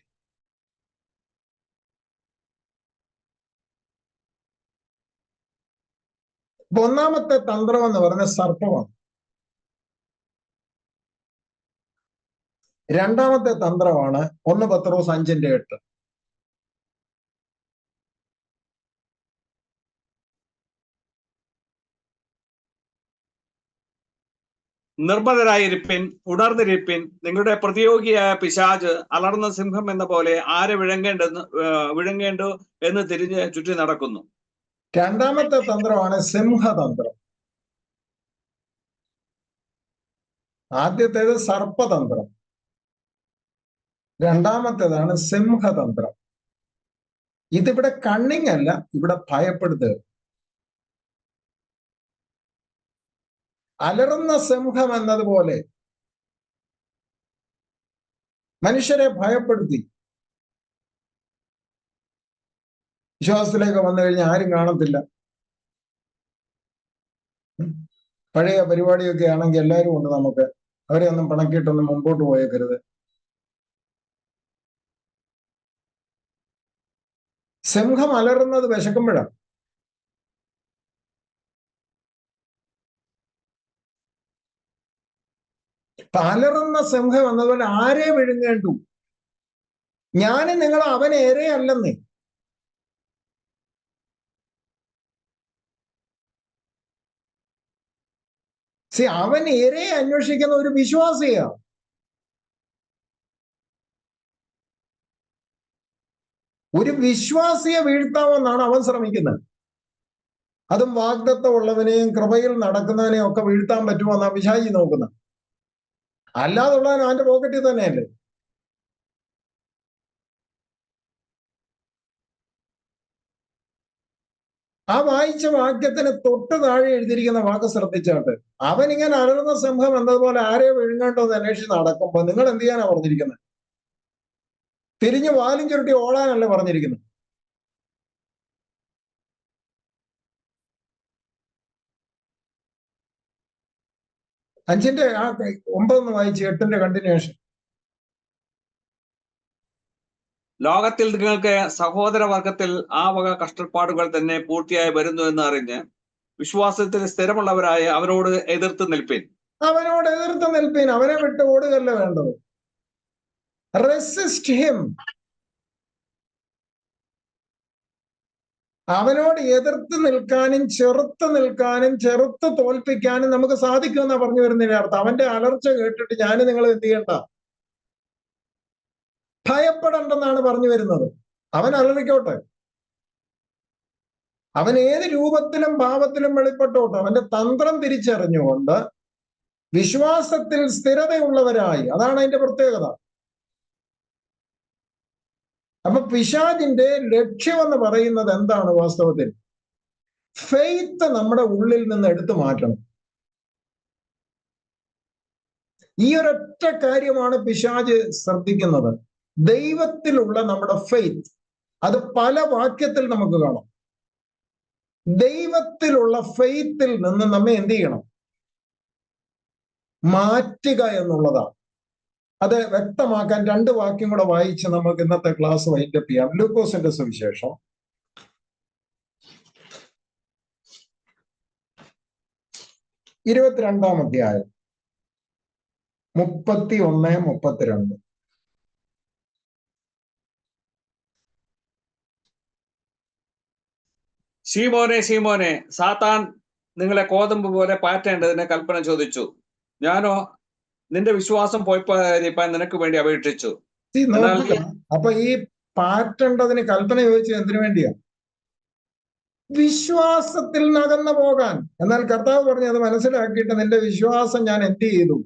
അപ്പൊ ഒന്നാമത്തെ തന്ത്രം എന്ന് പറഞ്ഞ സർപ്പമാണ്. രണ്ടാമത്തെ തന്ത്രമാണ് 1 പത്രോസ് 5:8. നിർമ്മലരായിരിപ്പിൻ, ഉണർന്നിരിപ്പിൻ, നിങ്ങളുടെ പ്രതിയോഗിയായ പിശാച് അലർന്ന സിംഹം എന്ന പോലെ ആരെ വിഴുങ്ങേണ്ടു എന്ന് തിരിഞ്ഞ് ചുറ്റി നടക്കുന്നു. രണ്ടാമത്തെ തന്ത്രമാണ് സിംഹതന്ത്രം. ആദ്യത്തേത് സർപ്പതന്ത്രം, രണ്ടാമത്തേതാണ് സിംഹതന്ത്രം. ഇതിവിടെ കണ്ണിങ് അല്ല, ഇവിടെ ഭയപ്പെടുത്തുക. അലറുന്ന സിംഹം എന്നതുപോലെ മനുഷ്യരെ ഭയപ്പെടുത്തി. വിശ്വാസത്തിലേക്ക് വന്നു കഴിഞ്ഞാൽ ആരും കാണത്തില്ല. പഴയ പരിപാടിയൊക്കെ ആണെങ്കിൽ എല്ലാവരും ഉണ്ട്. നമുക്ക് അവരെ ഒന്നും പണക്കിയിട്ടൊന്നും മുമ്പോട്ട് പോയേക്കരുത്. സിംഹം അലറുന്നത് വിശക്കുമ്പോഴാണ്. അലറുന്ന സിംഹം എന്നതുപോലെ ആരെ വിഴുങ്ങേണ്ടു? ഞാനും നിങ്ങൾ അവനെ ഇരയല്ലെന്നേ. അവൻ ഇരയെ അന്വേഷിക്കുന്ന ഒരു വിശ്വാസിയാ. ഒരു വിശ്വാസിയെ വീഴ്ത്താമെന്നാണ് അവൻ ശ്രമിക്കുന്നത്. അതും വാഗ്ദത്തമുള്ളവനെയും കൃപയിൽ നടക്കുന്നവനെയും ഒക്കെ വീഴ്ത്താൻ പറ്റുമോ പിശാചി നോക്കുന്നത്. അല്ലാതുള്ളവൻ അവന്റെ പോക്കറ്റിൽ തന്നെയല്ലേ. ആ വായിച്ച വാക്യത്തിന് തൊട്ട് താഴെ എഴുതിയിരിക്കുന്ന വാക്ക് ശ്രദ്ധിച്ചാട്ട്, അവൻ ഇങ്ങനെ അലറുന്ന സിംഹം എന്നതുപോലെ ആരെ വിഴുങ്ങേണ്ടോ എന്ന് അന്വേഷിച്ച് നടക്കുമ്പോ നിങ്ങൾ എന്ത് ചെയ്യാനാ പറഞ്ഞിരിക്കുന്നത്? തിരിഞ്ഞു വാലും ചുരുട്ടി ഓടാനല്ല പറഞ്ഞിരിക്കുന്നത്. അഞ്ചിന്റെ 9 വായിച്ച് 8ന്റെ കണ്ടിന്യൂഷൻ. ലോകത്തിൽ നിങ്ങൾക്ക് സഹോദരവർഗത്തിൽ ആ വക കഷ്ടപ്പാടുകൾ തന്നെ പൂർത്തിയായി വരുന്നു എന്ന് അറിഞ്ഞ് വിശ്വാസത്തിൽ സ്ഥിരമുള്ളവരായ അവനോട് എതിർത്ത് നിൽപ്പിൻ. അവനോട് എതിർത്ത് നിൽപ്പിൻ. അവനെ വിട്ട് ഓടുകയല്ല വേണ്ടത്. Resist him. അവനോട് എതിർത്ത് നിൽക്കാനും ചെറുത്ത് നിൽക്കാനും ചെറുത്ത് തോൽപ്പിക്കാനും നമുക്ക് സാധിക്കുമെന്നാ പറഞ്ഞു വരുന്നതിന്റെ അർത്ഥം. അവന്റെ അലർച്ച കേട്ടിട്ട് ഞാൻ നിങ്ങൾ എന്ത് ചെയ്യണ്ട, ഭയപ്പെടണ്ടെന്നാണ് പറഞ്ഞു വരുന്നത്. അവൻ അലറിക്കോട്ടെ. അവൻ ഏത് രൂപത്തിലും ഭാവത്തിലും വെളിപ്പെട്ടോട്ടെ, അവന്റെ തന്ത്രം തിരിച്ചറിഞ്ഞുകൊണ്ട് വിശ്വാസത്തിൽ സ്ഥിരതയുള്ളവരായി. അതാണ് അതിന്റെ പ്രത്യേകത. അപ്പൊ പിശാചിന്റെ ലക്ഷ്യമെന്ന് പറയുന്നത് എന്താണ്? വാസ്തവത്തിൽ ഫെയ്ത്ത് നമ്മുടെ ഉള്ളിൽ നിന്ന് എടുത്തു മാറ്റണം. ഈ ഒരൊറ്റ കാര്യമാണ് പിശാച് ശ്രദ്ധിക്കുന്നത്. ദൈവത്തിലുള്ള നമ്മുടെ ഫെയ്ത്ത്, അത് പല വാക്യത്തിൽ നമുക്ക് കാണാം. ദൈവത്തിലുള്ള ഫെയ്ത്തിൽ നിന്ന് നമ്മെ എന്ത് ചെയ്യണം? മാറ്റുക എന്നുള്ളതാണ്. അത് വ്യക്തമാക്കാൻ 2 വാക്യം കൂടെ വായിച്ച് നമുക്ക് ഇന്നത്തെ ക്ലാസ് വൈൻഡപ്പ് ചെയ്യാം. ലൂക്കോസിന്റെ സുവിശേഷം 22-ാം അധ്യായം 31-32. ശീമോനെ, ശീമോനെ, സാത്താൻ നിങ്ങളെ കോതമ്പ് പോലെ പാറ്റേണ്ടതിന് കൽപ്പന ചോദിച്ചു. ഞാനോ നിന്റെ വിശ്വാസം പോയിപ്പാൻ നിനക്ക് വേണ്ടി അപേക്ഷിച്ചു. അപ്പൊ ഈ പാറ്റേണ്ടതിന് കൽപ്പന ചോദിച്ചത് എന്തിനു വേണ്ടിയാ? വിശ്വാസത്തിൽ നകന്നു പോകാൻ. എന്നാൽ കർത്താവ് പറഞ്ഞു, അത് മനസ്സിലാക്കിയിട്ട് നിന്റെ വിശ്വാസം ഞാൻ എന്ത് ചെയ്തു?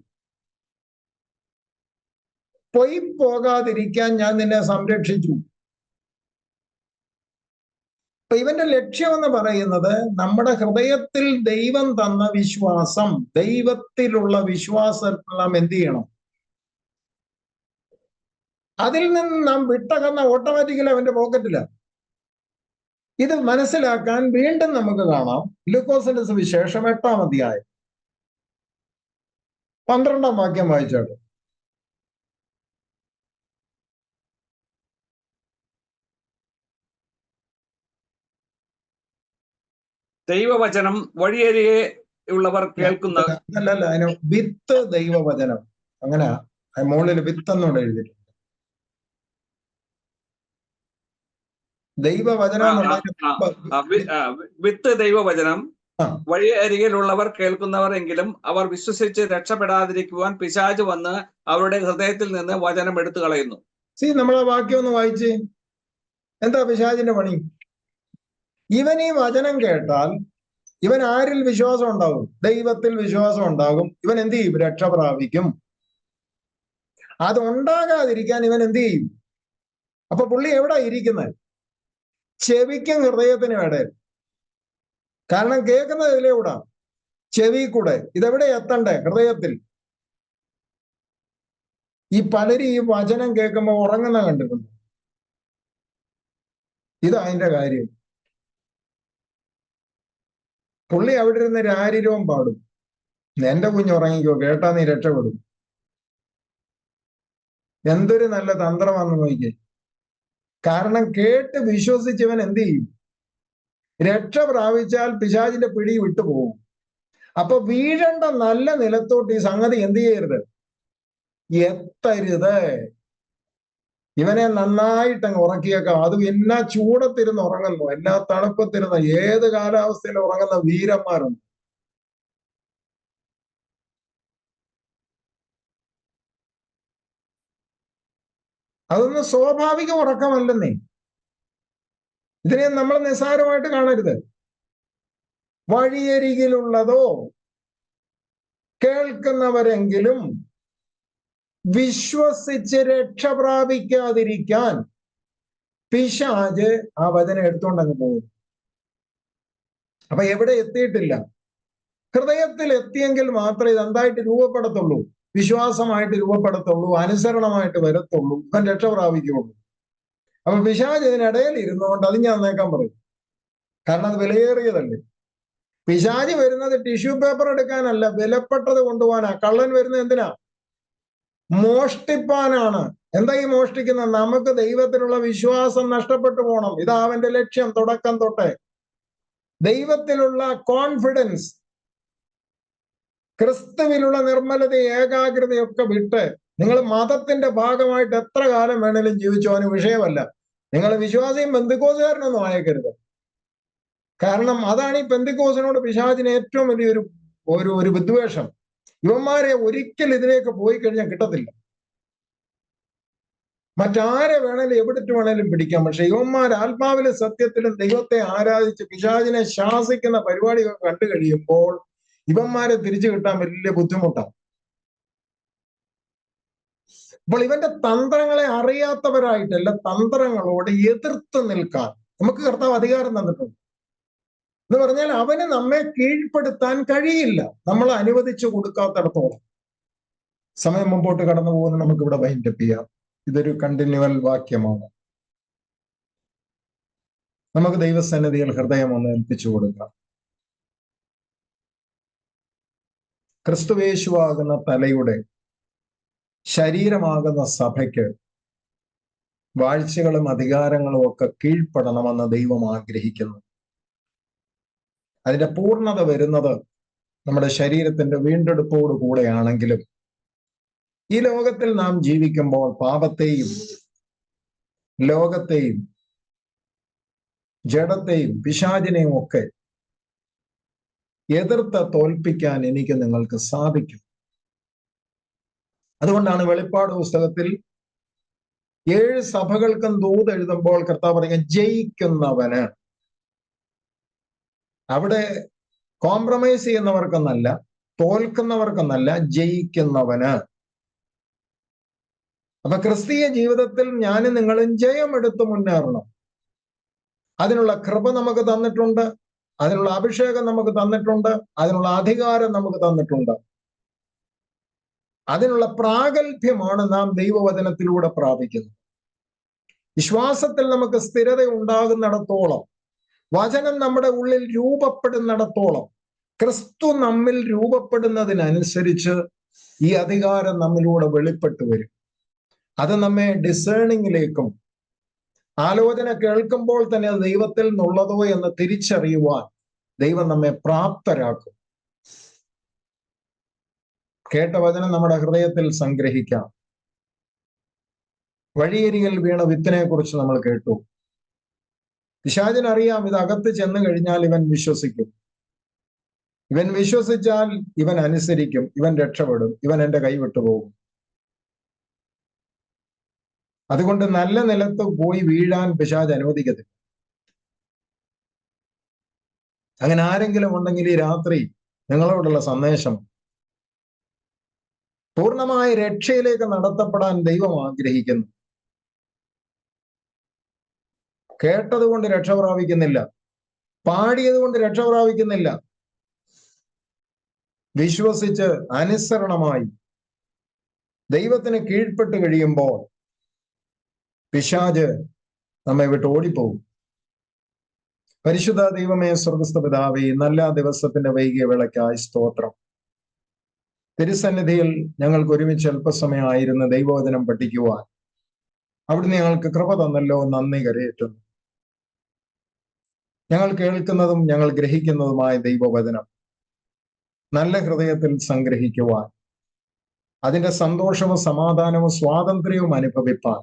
പോയി പോകാതിരിക്കാൻ ഞാൻ നിന്നെ സംരക്ഷിച്ചു. അപ്പൊ ഇവന്റെ ലക്ഷ്യമെന്ന് പറയുന്നത് നമ്മുടെ ഹൃദയത്തിൽ ദൈവം തന്ന വിശ്വാസം, ദൈവത്തിലുള്ള വിശ്വാസം നാം എന്ത് ചെയ്യണം? അതിൽ നിന്ന് നാം വിട്ടകന്ന ഓട്ടോമാറ്റിക്കലി അവന്റെ പോക്കറ്റില. ഇത് മനസ്സിലാക്കാൻ വീണ്ടും നമുക്ക് കാണാം ലൂക്കോസിന്റെ സുവിശേഷം 8-ാം അധ്യായം 12-ാം വാക്യം വായിച്ചാട്ടെ. ദൈവവചനം വഴിയരികെ ഉള്ളവർ കേൾക്കുന്ന അല്ലല്ല, അതിന് വിത്ത് ദൈവവചനം, അങ്ങനെ മുകളിൽ വിത്ത് എന്നോട് എഴുതിയിട്ടുണ്ട്. ദൈവവചനം വിത്ത് ദൈവവചനം വഴിയരികിലുള്ളവർ കേൾക്കുന്നവർ എങ്കിലും അവർ വിശ്വസിച്ച് രക്ഷപ്പെടാതിരിക്കുവാൻ പിശാച് വന്ന് അവരുടെ ഹൃദയത്തിൽ നിന്ന് വചനം എടുത്തു കളയുന്നു. നമ്മളെ വാക്യം ഒന്ന് വായിച്ച്. എന്താ പിശാചിന്റെ പണി? ഇവൻ ഈ വചനം കേട്ടാൽ ഇവൻ ആരിൽ വിശ്വാസം ഉണ്ടാകും? ദൈവത്തിൽ വിശ്വാസം ഉണ്ടാകും. ഇവൻ എന്ത് ചെയ്യും? രക്ഷ പ്രാപിക്കും. അതുണ്ടാകാതിരിക്കാൻ ഇവൻ എന്ത് ചെയ്യും? അപ്പൊ പുള്ളി എവിടെ ഇരിക്കുന്നത്? ചെവിക്കും ഹൃദയത്തിനും ഇടയിൽ. കാരണം കേൾക്കുന്നത് ഇതിലൂടെ, ചെവി കൂടെ. ഇതെവിടെ എത്തണ്ടേ? ഹൃദയത്തിൽ. ഈ പലരും ഈ വചനം കേൾക്കുമ്പോൾ ഉറങ്ങുന്ന കണ്ടിട്ടുണ്ട്. ഇതാ അതിന്റെ കാര്യം. പുള്ളി അവിടെ ഇരുന്ന് രാരിരവും പാടും, എന്റെ കുഞ്ഞുറങ്ങിക്കോ, കേട്ടാ നീ രക്ഷപ്പെടും. എന്തൊരു നല്ല തന്ത്രമാണെന്ന് നോക്കിക്കേ. കാരണം കേട്ട് വിശ്വസിച്ചവൻ എന്ത് ചെയ്യും? രക്ഷ പ്രാപിച്ചാൽ പിശാചിന്റെ പിടി വിട്ടുപോകും. അപ്പൊ വീഴേണ്ട നല്ല നിലത്തോട്ട് ഈ സംഗതി എന്ത് ചെയ്യരുത്? എത്തരുത്. ഇവനെ നന്നായിട്ടങ്ങ് ഉറക്കിയേക്കാം. അത് എന്നാ ചൂടത്തിരുന്ന് ഉറങ്ങുന്നു, എന്നാ തണുപ്പത്തിരുന്ന്, ഏത് കാലാവസ്ഥയിൽ ഉറങ്ങുന്ന വീരന്മാരുണ്ട്. അതൊന്നും സ്വാഭാവിക ഉറക്കമല്ലെന്നേ. ഇതിനെ നമ്മൾ നിസ്സാരമായിട്ട് കാണരുത്. വഴിയരികിലുള്ളതോ കേൾക്കുന്നവരെങ്കിലും വിശ്വസിച്ച് രക്ഷ പ്രാപിക്കാതിരിക്കാൻ പിശാച് ആ വചനം എടുത്തുകൊണ്ടങ്ങ് പോകും. അപ്പൊ എവിടെ എത്തിയിട്ടില്ല? ഹൃദയത്തിൽ എത്തിയെങ്കിൽ മാത്രമേ ഇത് എന്തായിട്ട് രൂപപ്പെടത്തുള്ളൂ? വിശ്വാസമായിട്ട് രൂപപ്പെടത്തുള്ളൂ, അനുസരണമായിട്ട് വരത്തുള്ളൂ, ഇവൻ രക്ഷ പ്രാപിക്കുള്ളൂ. അപ്പൊ പിശാച് ഇതിനിടയിൽ ഇരുന്നുകൊണ്ട് അത് ഞാൻ നേക്കാൻ പറയും. കാരണം അത് വിലയേറിയതല്ലേ. പിശാച് വരുന്നത് ടിഷ്യൂ പേപ്പർ എടുക്കാനല്ല, വിലപ്പെട്ടത് കൊണ്ടുപോകാനാ. കള്ളൻ വരുന്നത് എന്തിനാ? മോഷ്ടിപ്പാനാണ്. എന്താ ഈ മോഷ്ടിക്കുന്നത്? നമുക്ക് ദൈവത്തിലുള്ള വിശ്വാസം നഷ്ടപ്പെട്ടു പോകണം. ഇതാ അവന്റെ ലക്ഷ്യം തുടക്കം തൊട്ടേ. ദൈവത്തിലുള്ള കോൺഫിഡൻസ്, ക്രിസ്തുവിലുള്ള നിർമ്മലത, ഏകാഗ്രതയൊക്കെ വിട്ട് നിങ്ങൾ മതത്തിന്റെ ഭാഗമായിട്ട് എത്ര കാലം വേണേലും ജീവിച്ചോ, അതിന് വിഷയമല്ല. നിങ്ങൾ വിശ്വാസിയും പെന്തിക്കോസുകാരനൊന്നും ആയേക്കരുത്. കാരണം അതാണ് ഈ പെന്തിക്കോസിനോട് പിശാചിന് ഏറ്റവും വലിയൊരു ഒരു വിദ്വേഷം. ഇവന്മാരെ ഒരിക്കൽ ഇതിലേക്ക് പോയി കഴിഞ്ഞാൽ കിട്ടത്തില്ല. മറ്റാരെ വേണേലും എവിടിട്ട് വേണേലും പിടിക്കാം. പക്ഷെ ഇവന്മാർ ആത്മാവിലും സത്യത്തിലും ദൈവത്തെ ആരാധിച്ച് പിശാചിനെ ശാസിക്കുന്ന പരിപാടികൾ കണ്ടു കഴിയുമ്പോൾ ഇവന്മാരെ തിരിച്ചു കിട്ടാൻ വലിയ ബുദ്ധിമുട്ടാണ്. അപ്പോൾ ഇവന്റെ തന്ത്രങ്ങളെ അറിയാത്തവരായിട്ടല്ല, തന്ത്രങ്ങളോട് എതിർത്ത് നിൽക്കാൻ നമുക്ക് കർത്താവ് അധികാരം തന്നിട്ടുണ്ട്. എന്ന് പറഞ്ഞാൽ അവന് നമ്മെ കീഴ്പ്പെടുത്താൻ കഴിയില്ല, നമ്മൾ അനുവദിച്ചു കൊടുക്കാത്തടത്തോളം. സമയം മുമ്പോട്ട് കടന്നു പോകുന്ന നമുക്ക് ഇവിടെ വൈൻഡപ്പ് ചെയ്യാം. ഇതൊരു കണ്ടിന്യൂവൽ വാക്യമാണ്. നമുക്ക് ദൈവസന്നിധിയിൽ ഹൃദയം ഒന്ന് ഏൽപ്പിച്ചു കൊടുക്കാം. ക്രിസ്തുവേശുവാകുന്ന തലയുടെ ശരീരമാകുന്ന സഭയ്ക്ക് വാഴ്ചകളും അധികാരങ്ങളും ഒക്കെ കീഴ്പ്പെടണമെന്ന് ദൈവം ആഗ്രഹിക്കുന്നു. അതിന്റെ പൂർണ്ണത വരുന്നത് നമ്മുടെ ശരീരത്തിന്റെ വീണ്ടെടുപ്പോടു കൂടെയാണെങ്കിലും ഈ ലോകത്തിൽ നാം ജീവിക്കുമ്പോൾ പാപത്തെയും ലോകത്തെയും ജഡത്തെയും പിശാചിനെയും ഒക്കെ എതിർത്ത് തോൽപ്പിക്കാൻ എനിക്ക് നിങ്ങൾക്ക് സാധിക്കും. അതുകൊണ്ടാണ് വെളിപ്പാട് പുസ്തകത്തിൽ 7 സഭകൾക്കും ദൂത് എഴുതുമ്പോൾ കർത്താവ് പറയുക ജയിക്കുന്നവന്. അവിടെ കോംപ്രമൈസ് ചെയ്യുന്നവർക്കെന്നല്ല, തോൽക്കുന്നവർക്കെന്നല്ല, ജയിക്കുന്നവന്. അപ്പൊ ക്രിസ്തീയ ജീവിതത്തിൽ ഞാനും നിങ്ങളും ജയമെടുത്ത് മുന്നേറണം. അതിനുള്ള കൃപ നമുക്ക് തന്നിട്ടുണ്ട്, അതിനുള്ള അഭിഷേകം നമുക്ക് തന്നിട്ടുണ്ട്, അതിനുള്ള അധികാരം നമുക്ക് തന്നിട്ടുണ്ട്. അതിനുള്ള പ്രാഗൽഭ്യമാണ് നാം ദൈവവചനത്തിലൂടെ പ്രാപിക്കുന്നത്. വിശ്വാസത്തിൽ നമുക്ക് സ്ഥിരത ഉണ്ടാകുന്നിടത്തോളം, വചനം നമ്മുടെ ഉള്ളിൽ രൂപപ്പെടുന്നിടത്തോളം, ക്രിസ്തു നമ്മിൽ രൂപപ്പെടുന്നതിനനുസരിച്ച് ഈ അധികാരം നമ്മിലൂടെ വെളിപ്പെട്ടു വരും. അത് നമ്മെ ഡിസേണിങ്ങിലേക്കും, ആലോചന കേൾക്കുമ്പോൾ തന്നെ അത് ദൈവത്തിൽ നിന്നുള്ളതോ എന്ന് തിരിച്ചറിയുവാൻ ദൈവം നമ്മെ പ്രാപ്തരാക്കും. കേട്ട വചനം നമ്മുടെ ഹൃദയത്തിൽ സംഗ്രഹിക്കാം. വഴിയരികിൽ വീണ വിത്തിനെ കുറിച്ച് നമ്മൾ കേട്ടു. പിശാചിനറിയാം ഇത് അകത്ത് ചെന്ന് കഴിഞ്ഞാൽ ഇവൻ വിശ്വസിക്കും, ഇവൻ വിശ്വസിച്ചാൽ ഇവൻ അനുസരിക്കും, ഇവൻ രക്ഷപ്പെടും, ഇവൻ എന്റെ കൈ വിട്ടുപോകും. അതുകൊണ്ട് നല്ല നിലത്ത് പോയി വീഴാൻ പിശാച് അനുവദിക്കത്തില്ല. അങ്ങനെ ആരെങ്കിലും ഉണ്ടെങ്കിൽ ഈ രാത്രി നിങ്ങളോടുള്ള സന്ദേശം, പൂർണ്ണമായ രക്ഷയിലേക്ക് നടത്തപ്പെടാൻ ദൈവം ആഗ്രഹിക്കുന്നു. കേട്ടത് കൊണ്ട് രക്ഷ പ്രാപിക്കുന്നില്ല, പാടിയത് കൊണ്ട് രക്ഷ പ്രാപിക്കുന്നില്ല. വിശ്വസിച്ച് അനുസരണമായി ദൈവത്തിന് കീഴ്പ്പെട്ട് കഴിയുമ്പോൾ പിശാച് നമ്മെ വിട്ട് ഓടിപ്പോകും. പരിശുദ്ധ ദൈവമേ, സ്വർഗ്ഗസ്ഥ പിതാവേ, നല്ല ദിവസത്തിന്റെ വൈകിയ വേളയ്ക്കായി സ്തോത്രം. തിരുസന്നിധിയിൽ ഞങ്ങൾക്ക് ഒരുമിച്ച് അല്പസമയമായിരുന്ന ദൈവവചനം പഠിക്കുവാൻ അവിടുന്ന് ഞങ്ങൾക്ക് കൃപ തന്നല്ലോ, നന്ദി കരയേറ്റുന്നു. ഞങ്ങൾ കേൾക്കുന്നതും ഞങ്ങൾ ഗ്രഹിക്കുന്നതുമായ ദൈവവചനം നല്ല ഹൃദയത്തിൽ സംഗ്രഹിക്കുവാൻ, അതിന്റെ സന്തോഷവും സമാധാനവും സ്വാതന്ത്ര്യവും അനുഭവിപ്പാൻ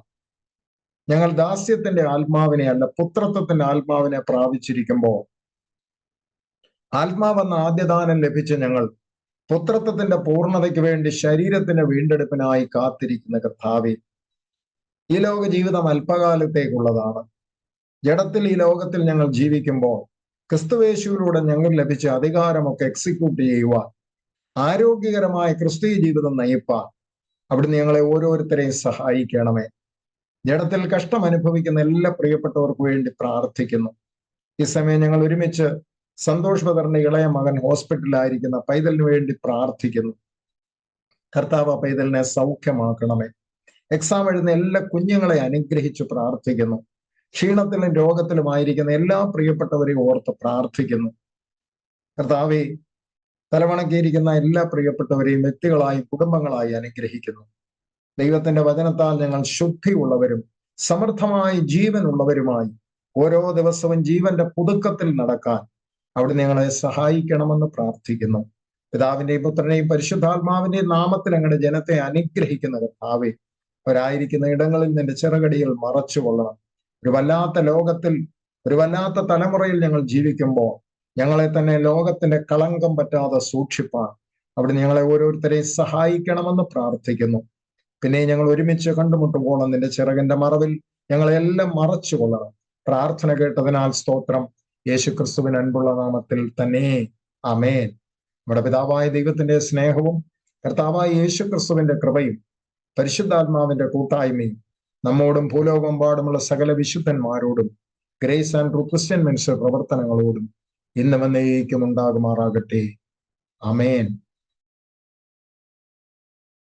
ഞങ്ങൾ ദാസ്യത്തിന്റെ ആത്മാവിനെ അല്ല പുത്രത്വത്തിന്റെ ആത്മാവിനെ പ്രാപിച്ചിരിക്കുമ്പോൾ, ആത്മാവെന്ന ആദ്യദാനം ലഭിച്ച ഞങ്ങൾ പുത്രത്വത്തിന്റെ പൂർണ്ണതയ്ക്ക് വേണ്ടി ശരീരത്തിന്റെ വീണ്ടെടുപ്പിനായി കാത്തിരിക്കുന്ന കർത്താവേ, ഈ ലോക ജീവിതം അല്പകാലത്തേക്കുള്ളതാണ്. ജഡത്തിൽ ഈ ലോകത്തിൽ ഞങ്ങൾ ജീവിക്കുമ്പോൾ ക്രിസ്തുവേശുവിലൂടെ ഞങ്ങൾ ലഭിച്ച അധികാരമൊക്കെ എക്സിക്യൂട്ട് ചെയ്യുവാൻ, ആരോഗ്യകരമായ ക്രിസ്തീയ ജീവിതം നയിപ്പാൻ അവിടുന്ന് ഞങ്ങളെ ഓരോരുത്തരെയും സഹായിക്കണമേ. ജഡത്തിൽ കഷ്ടം അനുഭവിക്കുന്ന എല്ലാ പ്രിയപ്പെട്ടവർക്ക് വേണ്ടി പ്രാർത്ഥിക്കുന്നു. ഈ സമയം ഞങ്ങൾ ഒരുമിച്ച് സന്തോഷ് ബ്രദറിന്റെ ഇളയ മകൻ ഹോസ്പിറ്റലിലായിരിക്കുന്ന പൈതലിന് വേണ്ടി പ്രാർത്ഥിക്കുന്നു. കർത്താവ് പൈതലിനെ സൗഖ്യമാക്കണമേ. എക്സാം എഴുതുന്ന എല്ലാ കുഞ്ഞുങ്ങളെ അനുഗ്രഹിച്ച് പ്രാർത്ഥിക്കുന്നു. ക്ഷീണത്തിലും രോഗത്തിലുമായിരിക്കുന്ന എല്ലാ പ്രിയപ്പെട്ടവരെയും ഓർത്ത് പ്രാർത്ഥിക്കുന്നു. കർത്താവെ, തലവണക്കിയിരിക്കുന്ന എല്ലാ പ്രിയപ്പെട്ടവരെയും വ്യക്തികളായി കുടുംബങ്ങളായി അനുഗ്രഹിക്കുന്നു. ദൈവത്തിന്റെ വചനത്താൽ ഞങ്ങൾ ശുദ്ധിയുള്ളവരും സമൃദ്ധമായി ജീവനുള്ളവരുമായി ഓരോ ദിവസവും ജീവന്റെ പുതുക്കത്തിൽ നടക്കാൻ അവിടെ ഞങ്ങളെ സഹായിക്കണമെന്ന് പ്രാർത്ഥിക്കുന്നു. പിതാവിന്റെയും പുത്രനെയും പരിശുദ്ധാത്മാവിന്റെയും നാമത്തിൽ ഞങ്ങളുടെ ജനത്തെ അനുഗ്രഹിക്കുന്ന കർത്താവേ, അവരായിരിക്കുന്ന ഇടങ്ങളിൽ നിന്റെ ചിറകടിയിൽ മറച്ചുകൊള്ളണം. ഒരു വല്ലാത്ത ലോകത്തിൽ, ഒരു വല്ലാത്ത തലമുറയിൽ ഞങ്ങൾ ജീവിക്കുമ്പോൾ ഞങ്ങളെ തന്നെ ലോകത്തിന്റെ കളങ്കം പറ്റാതെ സൂക്ഷിപ്പാൻ അവിടെ ഞങ്ങളെ ഓരോരുത്തരെയും സഹായിക്കണമെന്ന് പ്രാർത്ഥിക്കുന്നു. പിന്നെ ഞങ്ങൾ ഒരുമിച്ച് കണ്ടുമുട്ടുമ്പോൾ നിന്റെ ചിറകിന്റെ മറവിൽ ഞങ്ങളെല്ലാം മറച്ചു കൊള്ളണം. പ്രാർത്ഥന കേട്ടതിനാൽ സ്തോത്രം. യേശു ക്രിസ്തുവിന് അൻപുള്ള നാമത്തിൽ തന്നെ ആമേൻ. നമ്മുടെ പിതാവായ ദൈവത്തിന്റെ സ്നേഹവും കർത്താവായ യേശു ക്രിസ്തുവിന്റെ കൃപയും പരിശുദ്ധാത്മാവിന്റെ കൂട്ടായ്മയും നമ്മോടും ഭൂലോകമെമ്പാടുമുള്ള സകല വിശുദ്ധന്മാരോടും grace and true Christian minister പ്രവർത്തനങ്ങളോടും ഇന്നും എന്നേക്കും ഉണ്ടാകുമാറാകട്ടെ. ആമേൻ.